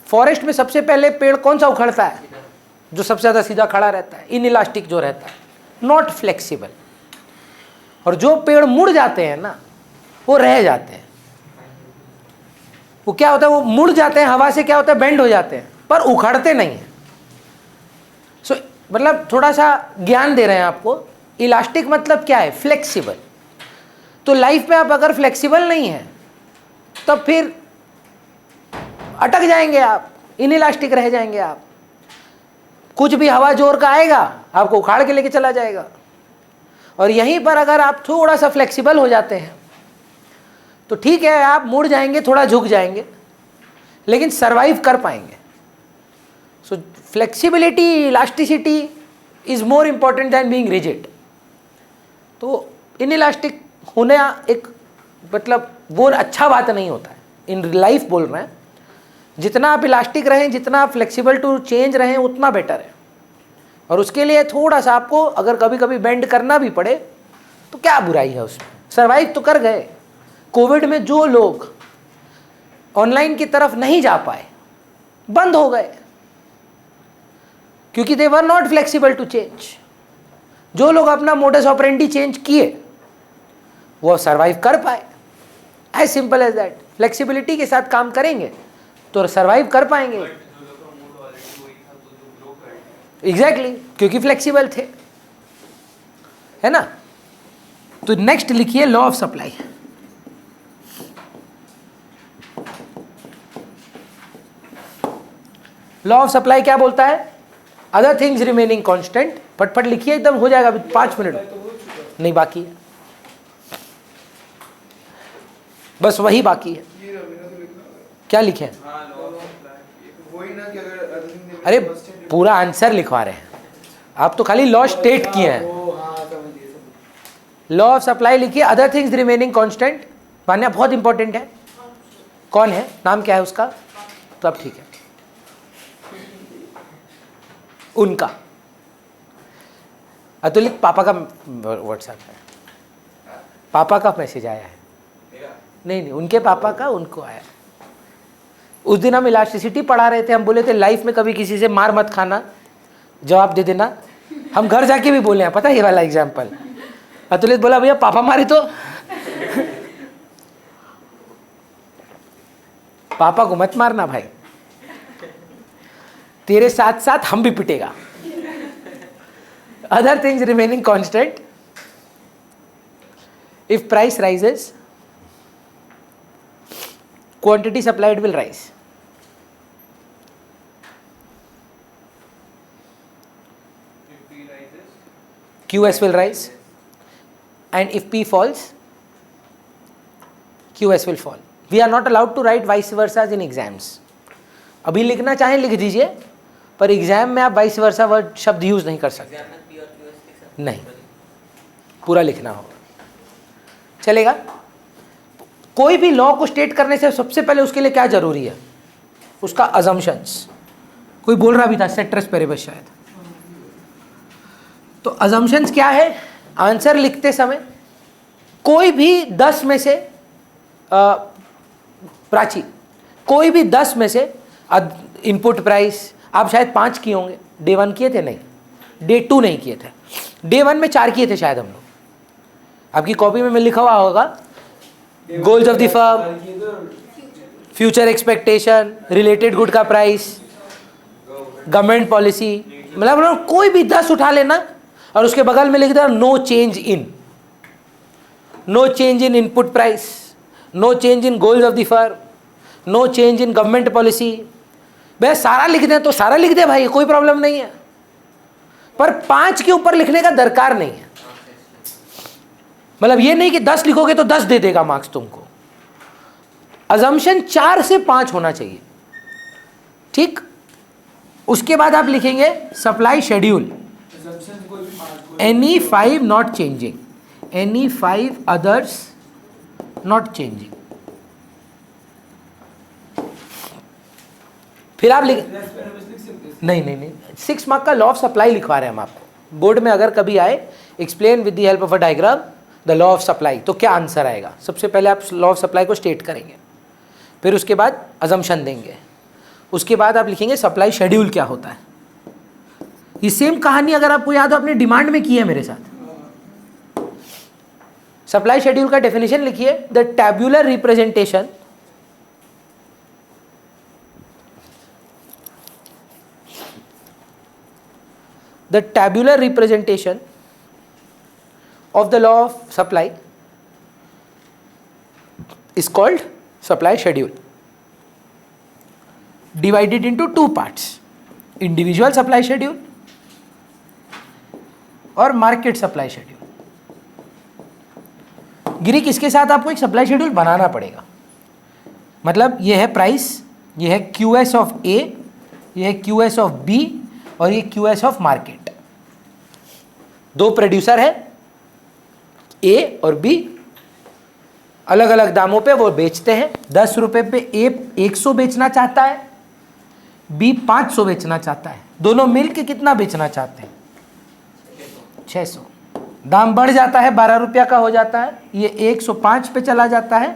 फॉरेस्ट में सबसे पहले पेड़ कौन सा उखड़ता है? जो सबसे ज़्यादा सीधा खड़ा रहता है, इन इलास्टिक जो रहता है, नॉट फ्लेक्सिबल। और जो पेड़ मुड़ जाते हैं ना, वो रह जाते हैं। वो क्या होता है, वो मुड़ जाते हैं, हवा से क्या होता है, बेंड हो जाते हैं। पर उखड़ते नहीं हैं। सो मतलब थोड़ा सा ज्ञान दे रहे हैं आपको। इलास्टिक मतलब क्या है? फ्लेक्सिबल। तो लाइफ में आप अगर फ्लेक्सिबल नहीं हैं तब फिर अटक जाएंगे आप, इनइलास्टिक रह जाएंगे आप। कुछ भी हवा जोर का आएगा आपको उखाड़ के लेके चला जाएगा। और यहीं पर अगर आप थोड़ा सा फ्लेक्सिबल हो जाते हैं तो ठीक है, आप मुड़ जाएंगे, थोड़ा झुक जाएंगे, लेकिन सरवाइव कर पाएंगे। So flexibility, elasticity is more important than being rigid. तो इनइलास्टिक होना एक मतलब वो अच्छा बात नहीं होता है। इन लाइफ बोल रहे हैं, जितना आप इलास्टिक रहें, जितना आप फ्लेक्सिबल टू चेंज रहें, उतना बेटर है। और उसके लिए थोड़ा सा आपको अगर कभी कभी बेंड करना भी पड़े तो क्या बुराई है उसमें। सर्वाइव तो कर गए। कोविड में जो लोग ऑनलाइन की तरफ नहीं जा पाए, बंद हो गए, क्योंकि they were not flexible to change. जो लोग अपना मोडस ऑपरेंडी चेंज किए वो सर्वाइव कर पाए। As simple as that. Flexibility के साथ काम करेंगे तो सर्वाइव कर पाएंगे। एग्जैक्टली, क्योंकि फ्लेक्सिबल थे, है ना। तो नेक्स्ट लिखिए law of supply. Law of supply क्या बोलता है? Other things remaining constant. फटफट लिखिए, एकदम हो जाएगा अभी 5 मिनट नहीं बाकी है, बस वही बाकी है। क्या लिखे? अरे पूरा आंसर लिखवा रहे हैं आप, तो खाली लॉ स्टेट किए हैं। लॉ ऑफ सप्लाई लिखिए, अदर थिंग्स रिमेनिंग कांस्टेंट। मान्या बहुत इंपॉर्टेंट है। कौन है, नाम क्या है उसका? तो अब ठीक है, उनका। अतुलित पापा का व्हाट्सएप है, पापा का मैसेज आया है। नहीं, उनके पापा का उनको आया। उस दिन हम इलास्टिसिटी पढ़ा रहे थे, हम बोले थे लाइफ में कभी किसी से मार मत खाना, जवाब दे देना। हम घर जाके भी बोले हैं, पता है ये वाला एग्जाम्पल। अतुलित बोला भैया पापा मारे तो पापा को मत मारना भाई, तेरे साथ साथ हम भी पिटेगा। Other things remaining constant, if price rises quantity supplied will rise. If P rises, QS will rise, and if P falls, QS will fall. We are not allowed to write vice versa in exams. अभी लिखना चाहें लिख दीजिए, पर एग्जाम में आप वाइस वर्सा वर्ड शब्द यूज नहीं कर सकते। नहीं, पूरा लिखना होगा। चलेगा? कोई भी लॉ को स्टेट करने से सबसे पहले उसके लिए क्या जरूरी है? उसका अजम्पशंस। कोई बोल रहा भी था सेट्रस पेरेबस शायद। तो अजम्पशंस क्या है? आंसर लिखते समय कोई भी 10 में से प्राची, कोई भी 10 में से इनपुट प्राइस आप शायद 5 किए होंगे। डे 1 किए थे? नहीं। डे 2 नहीं किए थे। डे 1 में 4 किए थे शायद हम लोग। आपकी कॉपी में लिखा हुआ होगा goals of the firm, future expectation, related good का प्राइस, गवर्नमेंट पॉलिसी। मतलब कोई भी 10 उठा लेना और उसके बगल में लिख देना no change in, no change in input price, no change in goals of the firm, no change in government policy. भाई सारा लिख दें तो सारा लिख दे भाई, कोई प्रॉब्लम नहीं है, पर 5 के ऊपर लिखने का दरकार नहीं है। मतलब ये नहीं कि 10 लिखोगे तो 10 दे देगा मार्क्स तुमको। अजम्पशन 4 से 5 होना चाहिए, ठीक। उसके बाद आप लिखेंगे supply schedule, any 5 not changing, any 5 others not changing. फिर आप लिख नहीं 6 मार्क का लॉ ऑफ सप्लाई लिखवा रहे हैं हम आपको। बोर्ड में अगर कभी आए explain with the help of a diagram the law of supply, तो क्या आंसर आएगा? सबसे पहले आप लॉ ऑफ सप्लाई को स्टेट करेंगे, फिर उसके बाद अजम्पशन देंगे, उसके बाद आप लिखेंगे सप्लाई शेड्यूल क्या होता है। ये सेम कहानी अगर आपको याद हो आपने डिमांड में की है मेरे साथ। सप्लाई शेड्यूल का डेफिनेशन लिखिए, the tabular representation the tabular representation of the law of supply is called supply schedule, divided into two parts, individual supply schedule और market supply schedule. गिरिक इसके साथ आपको एक सप्लाई शेड्यूल बनाना पड़ेगा. मतलब ये है प्राइस, ये है QS ऑफ A, ये है QS ऑफ B और ये QS ऑफ मार्केट. दो प्रोड्यूसर है A और B, अलग अलग दामों पे वो बेचते हैं. 10 रुपए पे A 100 बेचना चाहता है, B 500 बेचना चाहता है. दोनों मिल के कितना बेचना चाहते हैं? 600. दाम बढ़ जाता है, 12 रुपया का हो जाता है. ये 105 पे चला जाता है,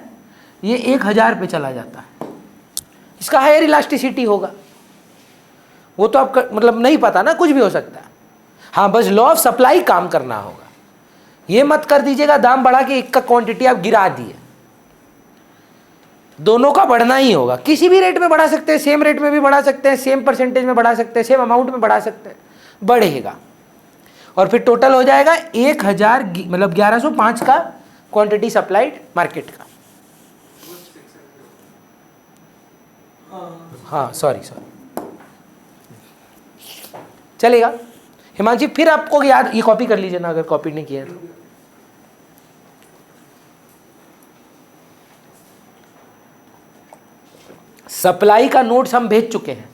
ये 1000 पे चला जाता है. इसका हायर इलास्टिसिटी होगा. वो तो आपका मतलब नहीं पता ना, कुछ भी हो सकता है. हाँ, बस लॉ ऑफ सप्लाई काम करना होगा. ये मत कर दीजिएगा दाम बढ़ा के एक का क्वांटिटी आप गिरा दिए. दोनों का बढ़ना ही होगा. किसी भी रेट में बढ़ा सकते हैं, सेम रेट में भी बढ़ा सकते हैं, सेम परसेंटेज में बढ़ा सकते हैं, सेम अमाउंट में बढ़ा सकते हैं. बढ़ेगा और फिर टोटल हो जाएगा 1000 मतलब 1105 का क्वांटिटी सप्लाइड मार्केट का. हाँ सॉरी चलेगा. हिमांशी फिर आपको याद, ये कॉपी कर लीजिए ना अगर कॉपी नहीं किया तो. सप्लाई का नोट्स हम भेज चुके हैं.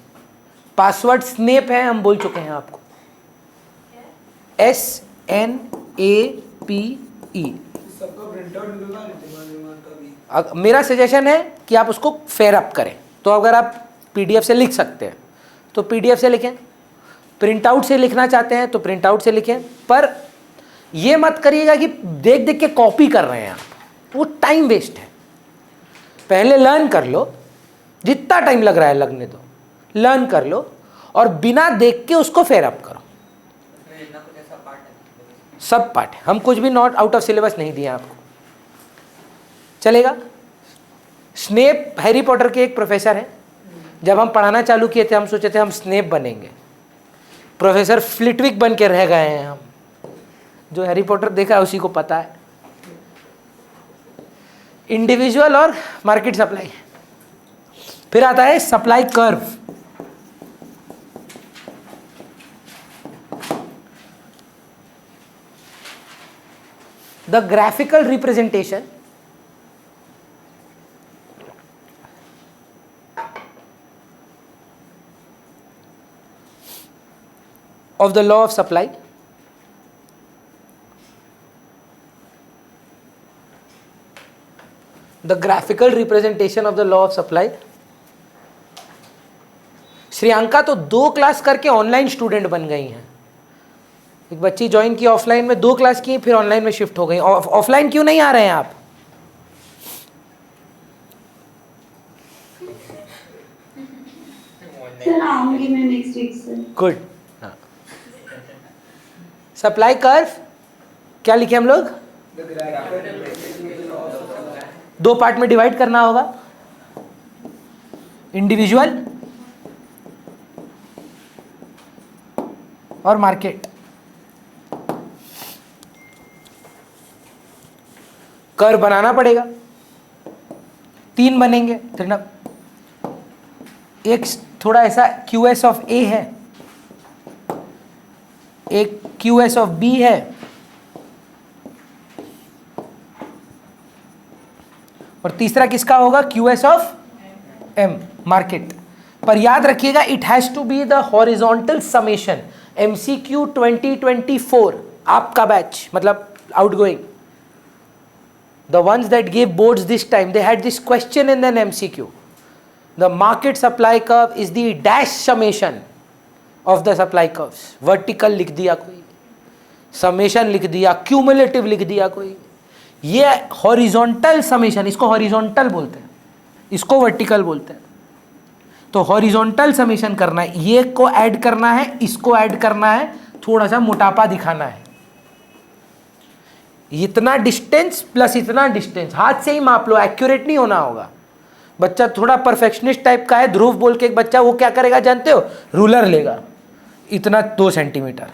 पासवर्ड स्नेप है, हम बोल चुके हैं आपको. SNAPE. सबका प्रिंट आउट निकलवा लेते हैं. मेरा सजेशन है कि आप उसको फेयर अप करें. तो अगर आप PDF से लिख सकते हैं तो PDF से लिखें, प्रिंट आउट से लिखना चाहते हैं तो प्रिंट आउट से लिखें. पर ये मत करिएगा कि देख देख के कॉपी कर रहे हैं आप, वो टाइम वेस्ट है. पहले लर्न कर लो, जितना टाइम लग रहा है लगने दो, लर्न कर लो और बिना देख के उसको फेयर अप करो. सब पार्ट है, हम कुछ भी नॉट आउट ऑफ सिलेबस नहीं दिया आपको. चलेगा. स्नेप हैरी पॉटर के एक प्रोफेसर हैं. जब हम पढ़ाना चालू किए थे हम सोचे थे हम स्नेप बनेंगे, प्रोफेसर फ्लिटविक बन के रह गए हैं हम. जो हैरी पॉटर देखा है उसी को पता है. इंडिविजुअल और मार्केट सप्लाई. फिर आता है supply curve. The graphical representation of the law of supply the graphical representation of the law of supply. Shriyanka तो 2 क्लास करके ऑनलाइन स्टूडेंट बन गई हैं. एक बच्ची ज्वाइन की ऑफलाइन में, 2 क्लास की फिर ऑनलाइन में शिफ्ट हो गई. ऑफलाइन क्यों नहीं आ रहे हैं आप? सर आऊंगी मैं next week sir. Good. Supply curve क्या लिखे हम लोग? 2 पार्ट में डिवाइड करना होगा. इंडिविजुअल और मार्केट. कर्व बनाना पड़ेगा. 3 बनेंगे. फिर ना एक थोड़ा ऐसा QS ऑफ A है, एक QS ऑफ B है और तीसरा किसका होगा? QS of M market. पर याद रखिएगा it has to be the horizontal summation. MCQ 2024 आपका बैच मतलब outgoing. The ones that gave boards this time, they had this question in an MCQ. The market supply curve is the dash summation of the supply curves. Vertical लिख दिया कोई, summation लिख दिया, cumulative लिख दिया कोई. ये horizontal summation, इसको horizontal बोलते हैं, इसको vertical बोलते हैं. तो horizontal summation करना है, ये को ऐड करना है, इसको ऐड करना है, थोड़ा सा मोटापा दिखाना है. इतना डिस्टेंस प्लस इतना डिस्टेंस हाथ से ही माप लो, एक्यूरेट नहीं होना होगा. बच्चा थोड़ा परफेक्शनिस्ट टाइप का है, ध्रुव बोल के एक बच्चा, वो क्या करेगा जानते हो? रूलर लेगा, इतना 2 सेंटीमीटर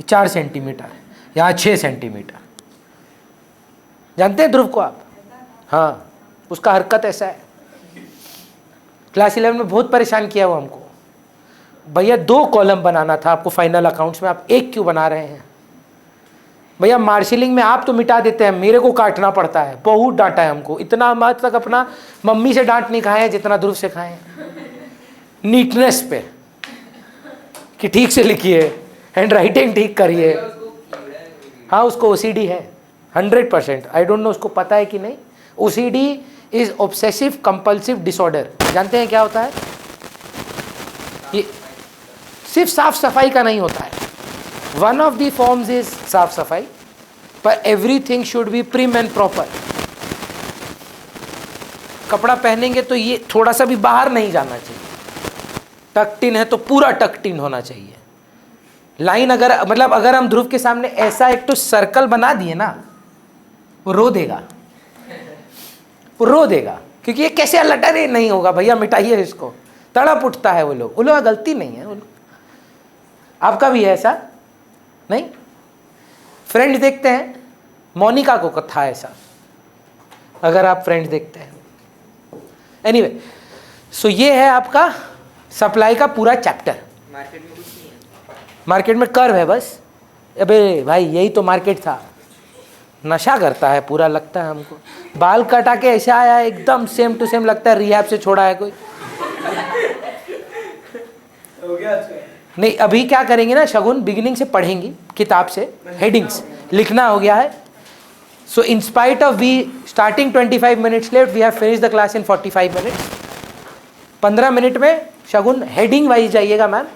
4 सेंटीमीटर, यहाँ 6 सेंटीमीटर। जानते हैं ध्रुव को आप? हाँ, उसका हरकत ऐसा है। क्लास 11 में बहुत परेशान किया वो हमको। भैया 2 कॉलम बनाना था आपको फाइनल अकाउंट्स में, आप 1 क्यों बना रहे हैं? भैया मार्शलिंग में आप तो मिटा देते हैं, मेरे को काटना पड़ता है। बहुत डांटा है हमको, इतना मत तक अपना मम्मी से डांट नहीं खाए हैं जितना ध्रुव से खाए हैं। नीटनेस पे कि ठीक से लिखिए, हैंड राइटिंग ठीक करिए। हाँ, उसको ओसीडी है 100%। आई डोंट नो उसको पता है कि नहीं। OCD is obsessive compulsive disorder. जानते हैं क्या होता है? ये सिर्फ साफ सफाई का नहीं होता है। One of the forms is साफ सफाई, पर everything should be prim and proper. कपड़ा पहनेंगे तो ये थोड़ा सा भी बाहर नहीं जाना चाहिए। टकटिन है तो पूरा टकटिन होना चाहिए। लाइन अगर हम ध्रुव के सामने ऐसा एक तो सर्कल बना दिए ना, वो रो देगा, क्योंकि ये कैसे लटरे नहीं होगा। भैया मिटाइए इसको, तड़प उठता है वो लोग गलती नहीं है। आपका भी है ऐसा? नहीं? फ्रेंड देखते हैं, मोनिका को था ऐसा, अगर आप फ्रेंड देखते हैं। एनीवे, सो ये है आपका सप्लाई का पूरा चैप्टर। मार्केट में कुछ नहीं है, मार्केट में कर्व है बस। अबे भाई यही तो मार्केट था। नशा करता है पूरा, लगता है हमको। बाल कटा के ऐसा आया है एकदम सेम टू सेम, लगता है रिहैब से छोड़ा है कोई। हो गया अच्छा। नहीं, अभी क्या करेंगे ना, शगुन बिगिनिंग से पढ़ेंगी किताब से, हेडिंग्स लिखना हो गया है। So in spite of we starting 25 minutes late, we have finish the class in 45 minutes. 15 minute में शगुन हेडिंग वाइज जाइएगा मैम।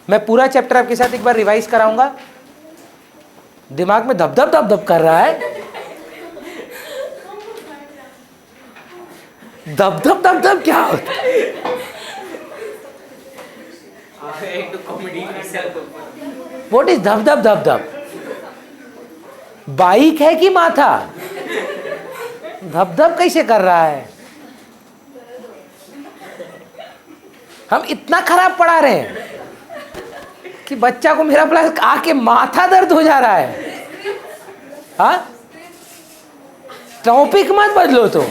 मैं पूरा चैप्टर आपके साथ एक बार रिवाइज कराऊंगा। दिमाग में धप धप धप धप कर रहा है, धप धप धप धप क्या होता है? एक तो कॉमेडी व्हाट इज धप धप धप धप? बाइक है कि माथा? धप धप कैसे कर रहा है? हम इतना खराब पढ़ा रहे हैं कि बच्चा को मेरा प्लस आके माथा दर्द हो जा रहा है। हाँ, टॉपिक मत बदलो तो।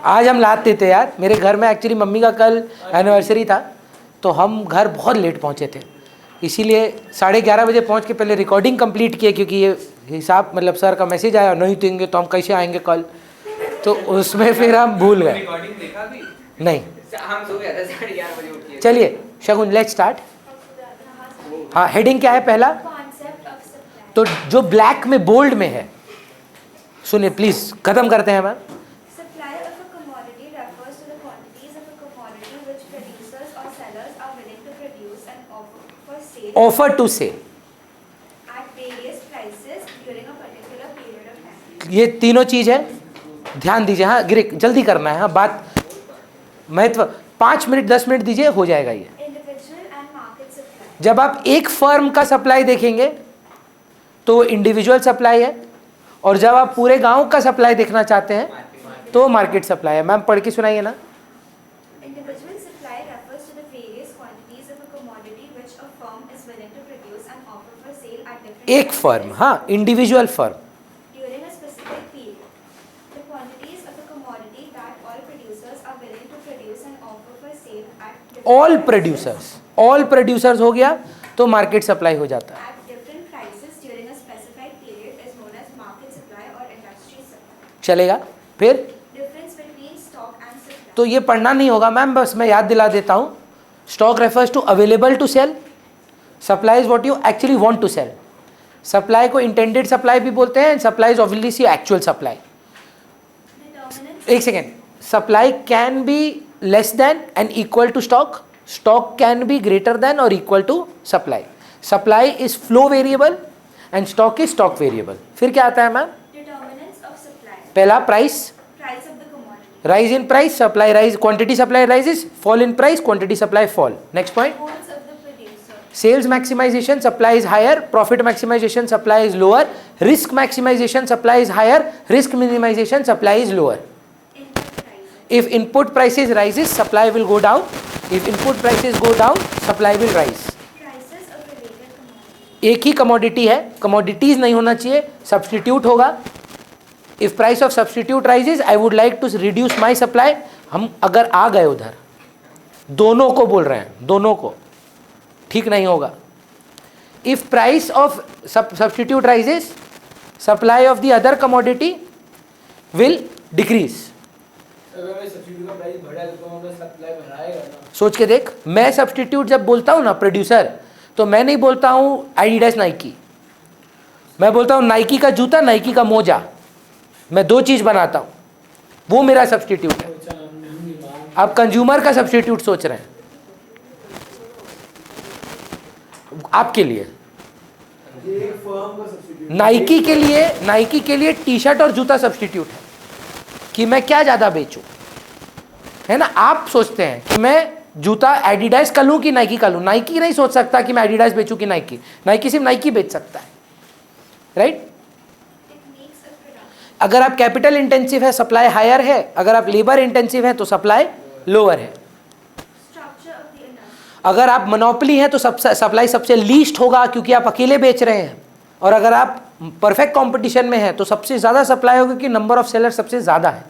आज हम लाते थे यार, मेरे घर में एक्चुअली मम्मी का कल एनिवर्सरी था, तो हम घर बहुत लेट पहुंचे थे, इसीलिए 11:30 बजे पहुंच के पहले रिकॉर्डिंग कंप्लीट किए, क्योंकि ये हिसाब मतलब सर का मैसेज आया, नहीं देंगे तो हम कैसे आएंगे कल, तो उसमें फिर हम भूल गए। रिकॉर्डिंग देखा भी नहीं, हम सो गए थे 11:30 बजे उठ के। चलिए शगुन लेट्स स्टार्ट। हाँ, हेडिंग क्या है पहला? तो जो ब्लैक में बोल्ड में है, सुनिए प्लीज, खत्म करते हैं ma'am. Supply of a commodity refers to the quantities of a commodity which producers or sellers are willing to produce and offer for sale offer to sale, at various prices during a particular period of time. ये तीनों चीज है, ध्यान दीजिए। हाँ गिरे, जल्दी करना है। हाँ, बात महत्व 5 मिनट 10 मिनट दीजिए, हो जाएगा ये। Individual and market supply. जब आप एक फर्म का सप्लाई देखेंगे तो इंडिविजुअल सप्लाई है, और जब आप पूरे गांव का सप्लाई देखना चाहते हैं तो मार्केट सप्लाई है। मैम पढ़ के सुनाइए ना। Individual supply refers to the various quantities of a commodity which a firm is willing to produce and offer for sale at different एक फर्म, prices हाँ, individual firm. during a specific period. The quantities of a commodity that all producers are willing to produce and offer for sale at different all producers हो गया तो मार्केट सप्लाई हो जाता है। at different prices during a specified period is known as market supply or industry supply. चलेगा? फिर Difference between stock and supply. तो ये पढ़ना नहीं होगा मैम, बस मैं याद दिला देता हूँ। Stock refers to available to sell, supply is what you actually want to sell. Supply को इंटेंडेड सप्लाई भी बोलते हैं, supply is obviously actual supply. Determinants. एक second, supply can be less than and equal to stock, stock can be greater than और equal to supply. Supply is flow variable and stock is stock variable. फिर क्या आता है मैम? Determinants of supply. पहला price, Price of the commodity. rise in price, supply rise, quantity supply rises, fall in price, quantity supply fall. Next point, Goals of the producer. sales maximization, supply is higher, profit maximization, supply is lower, risk maximization, supply is higher, risk minimization, supply is lower. Input prices. If input prices rises, supply will go down. If input prices go down, supply will rise. एक ही कमोडिटी है, कमोडिटीज नहीं होना चाहिए, सब्सटीट्यूट होगा। If price of substitute rises I would like to reduce my supply. हम अगर आ गए उधर, दोनों को बोल रहे हैं, दोनों को, ठीक नहीं होगा। If price of substitute rises supply of the other commodity will decrease. अगर मैं सब्सिडी का प्राइस बढ़ा तो हमें सप्लाई बढ़ाएगा ना। सोच के देख, मैं सब्सटीट्यूट जब बोलता हूँ ना प्रोड्यूसर, तो मैं नहीं बोलता हूँ एडिडास नाइकी, मैं बोलता हूँ नाइकी का जूता, नाइकी का मोजा, मैं दो चीज़ बनाता हूँ, वो मेरा सब्सटीट्यूट है। आप कंज्यूमर का सब्सटीट्यूट सोच रहे हैं आपके लिए। एक फर्म का सब्सिडी नाइकी के लिए टी शर्ट और जूता सब्सटीट्यूट है कि मैं क्या ज़्यादा बेचूं, है ना। आप सोचते हैं कि मैं जूता एडिडास का लूँ कि नाइकी का लूँ। नाइकी नहीं सोच सकता कि मैं एडिडास बेचूं कि नाइकी। नाइकी सिर्फ नाइकी बेच सकता है, राइट। अगर आप कैपिटल इंटेंसिव है, सप्लाई हायर है। अगर आप लेबर इंटेंसिव है तो सप्लाई लोअर है। अगर आप मोनोपोली हैं तो सप्लाई सबसे लीस्ट होगा क्योंकि आप अकेले बेच रहे हैं। और अगर आप परफेक्ट कंपटीशन में हैं तो सबसे ज़्यादा सप्लाई होगी कि नंबर ऑफ सेलर सबसे ज़्यादा है।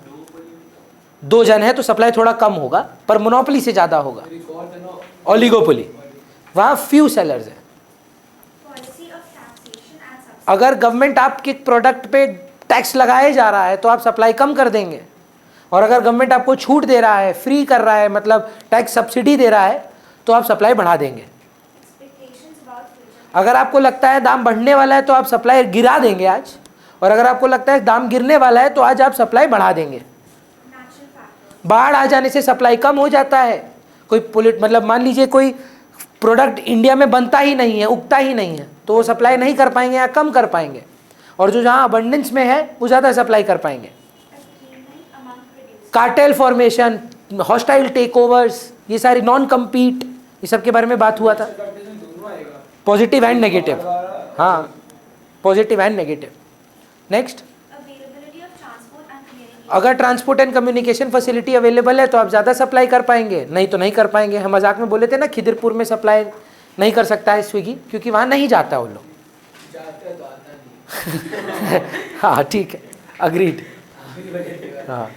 दो जन है तो सप्लाई थोड़ा कम होगा, पर मोनोपोली से ज़्यादा होगा। ओलिगोपोली, वहाँ फ्यू सेलर्स हैं। अगर गवर्नमेंट आपके प्रोडक्ट पे टैक्स लगाए जा रहा है तो आप सप्लाई कम कर देंगे। और अगर गवर्नमेंट आपको छूट दे रहा है, फ्री कर रहा है, मतलब टैक्स सब्सिडी दे रहा है, तो आप सप्लाई बढ़ा देंगे। अगर आपको लगता है दाम बढ़ने वाला है तो आप सप्लाई गिरा देंगे आज। और अगर आपको लगता है दाम गिरने वाला है तो आज आप सप्लाई बढ़ा देंगे। बाढ़ आ जाने से सप्लाई कम हो जाता है। कोई मतलब मान लीजिए कोई प्रोडक्ट इंडिया में बनता ही नहीं है, उगता ही नहीं है, तो वो सप्लाई नहीं कर पाएंगे या कम कर पाएंगे। और जो जहाँ अबंडेंस में है वो ज़्यादा सप्लाई कर पाएंगे। Cartel formation, hostile takeovers, ये सारी नॉन कम्पीट, ये सब के बारे में बात हुआ था। पॉजिटिव एंड नेगेटिव, हाँ, पॉजिटिव एंड नेगेटिव। नेक्स्ट, अगर transport and communication facility available है तो आप ज़्यादा सप्लाई कर पाएंगे, नहीं तो नहीं कर पाएंगे। हम मजाक में बोले थे ना खिदिरपुर में सप्लाई नहीं कर सकता है स्विगी, क्योंकि वहाँ नहीं जाता वो लोग। हाँ ठीक है, अग्रीड। हाँ,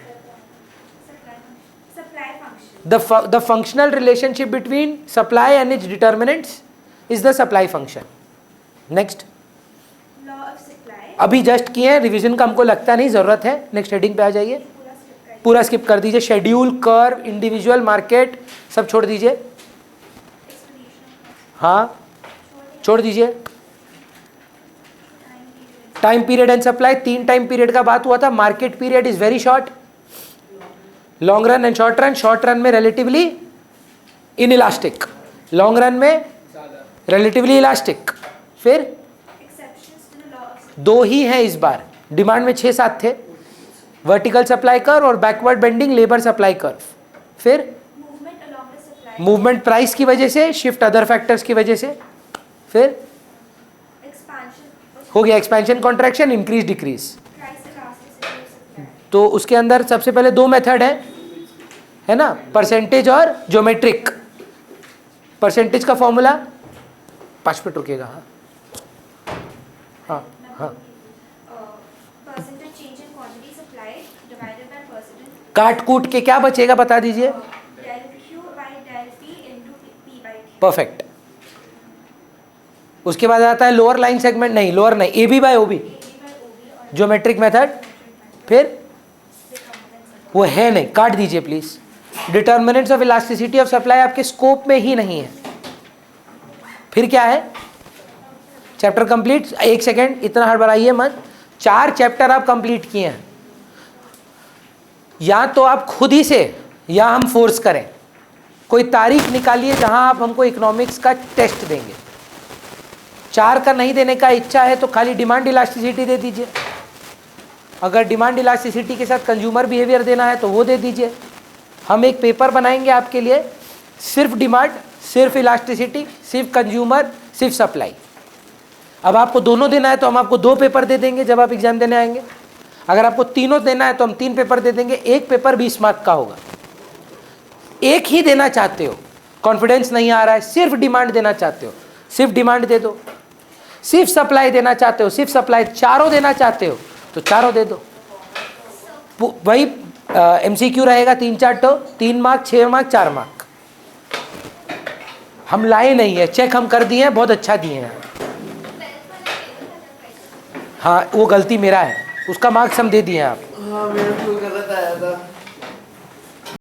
the functional relationship between supply and its determinants is the supply function. Next, अभी जस्ट किए हैं, रिवीजन का हमको लगता नहीं ज़रूरत है। नेक्स्ट हेडिंग पे आ जाइए, पूरा स्किप कर दीजिए। शेड्यूल, कर्व, इंडिविजुअल, मार्केट सब छोड़ दीजिए। हाँ, छोड़ दीजिए। Time period and supply, 3 time period का बात हुआ था। Market period is very short, long run and short run. Short run में रिलेटिवली इनइलास्टिक, लॉन्ग रन में रिलेटिवली इलास्टिक। फिर दो ही हैं इस बार, डिमांड में 6-7 थे, वर्टिकल सप्लाई कर्व और backward bending labour supply curve. फिर मूवमेंट प्राइस की वजह से, शिफ्ट अदर फैक्टर्स की वजह से। फिर हो गया एक्सपेंशन, कॉन्ट्रैक्शन, इंक्रीज डिक्रीज। तो उसके अंदर सबसे पहले 2 मेथड है ना, परसेंटेज और ज्योमेट्रिक। परसेंटेज का फॉर्मूला 5 मिनट रुकेगा। हाँ हाँ हाँ, काट कूट के क्या बचेगा बता दीजिए। परफेक्ट। उसके बाद आता है लोअर लाइन सेगमेंट, नहीं लोअर नहीं, A B by O B, geometric method. फिर वो है नहीं, काट दीजिए please. Determinants of elasticity of supply आपके स्कोप में ही नहीं है। फिर क्या है, चैप्टर कंप्लीट। 1 सेकेंड, इतना हड़बड़ाइए मत। 4 चैप्टर आप कंप्लीट किए हैं, या तो आप खुद ही से या हम फोर्स करें। कोई तारीख निकालिए जहां आप हमको इकोनॉमिक्स का टेस्ट देंगे। 4 का नहीं देने का इच्छा है तो खाली डिमांड इलास्टिसिटी दे दीजिए। अगर डिमांड इलास्टिसिटी के साथ कंज्यूमर बिहेवियर देना है तो वो दे दीजिए। हम एक पेपर बनाएंगे आपके लिए, सिर्फ डिमांड, सिर्फ इलास्टिसिटी, सिर्फ कंज्यूमर, सिर्फ सप्लाई। अब आपको दोनों देना है तो हम आपको 2 पेपर दे देंगे जब आप एग्जाम देने आएंगे। अगर आपको तीनों देना है तो हम 3 पेपर दे देंगे। एक पेपर 20 मार्क का होगा। एक ही देना चाहते हो, कॉन्फिडेंस नहीं आ रहा है, सिर्फ डिमांड देना चाहते हो, सिर्फ डिमांड दे दो। सिर्फ सप्लाई देना चाहते हो, सिर्फ सप्लाई, चारों देना चाहते हो तो चारों दे दो। वही MCQ रहेगा 3-4 तो 3 मार्क, 6 मार्क, 4 मार्क। हम लाए नहीं है, चेक हम कर दिए हैं, बहुत अच्छा दिए हैं। हाँ वो गलती मेरा है, उसका मार्क्स हम दे दिए हैं आप। हाँ मेरे को गलत आया था।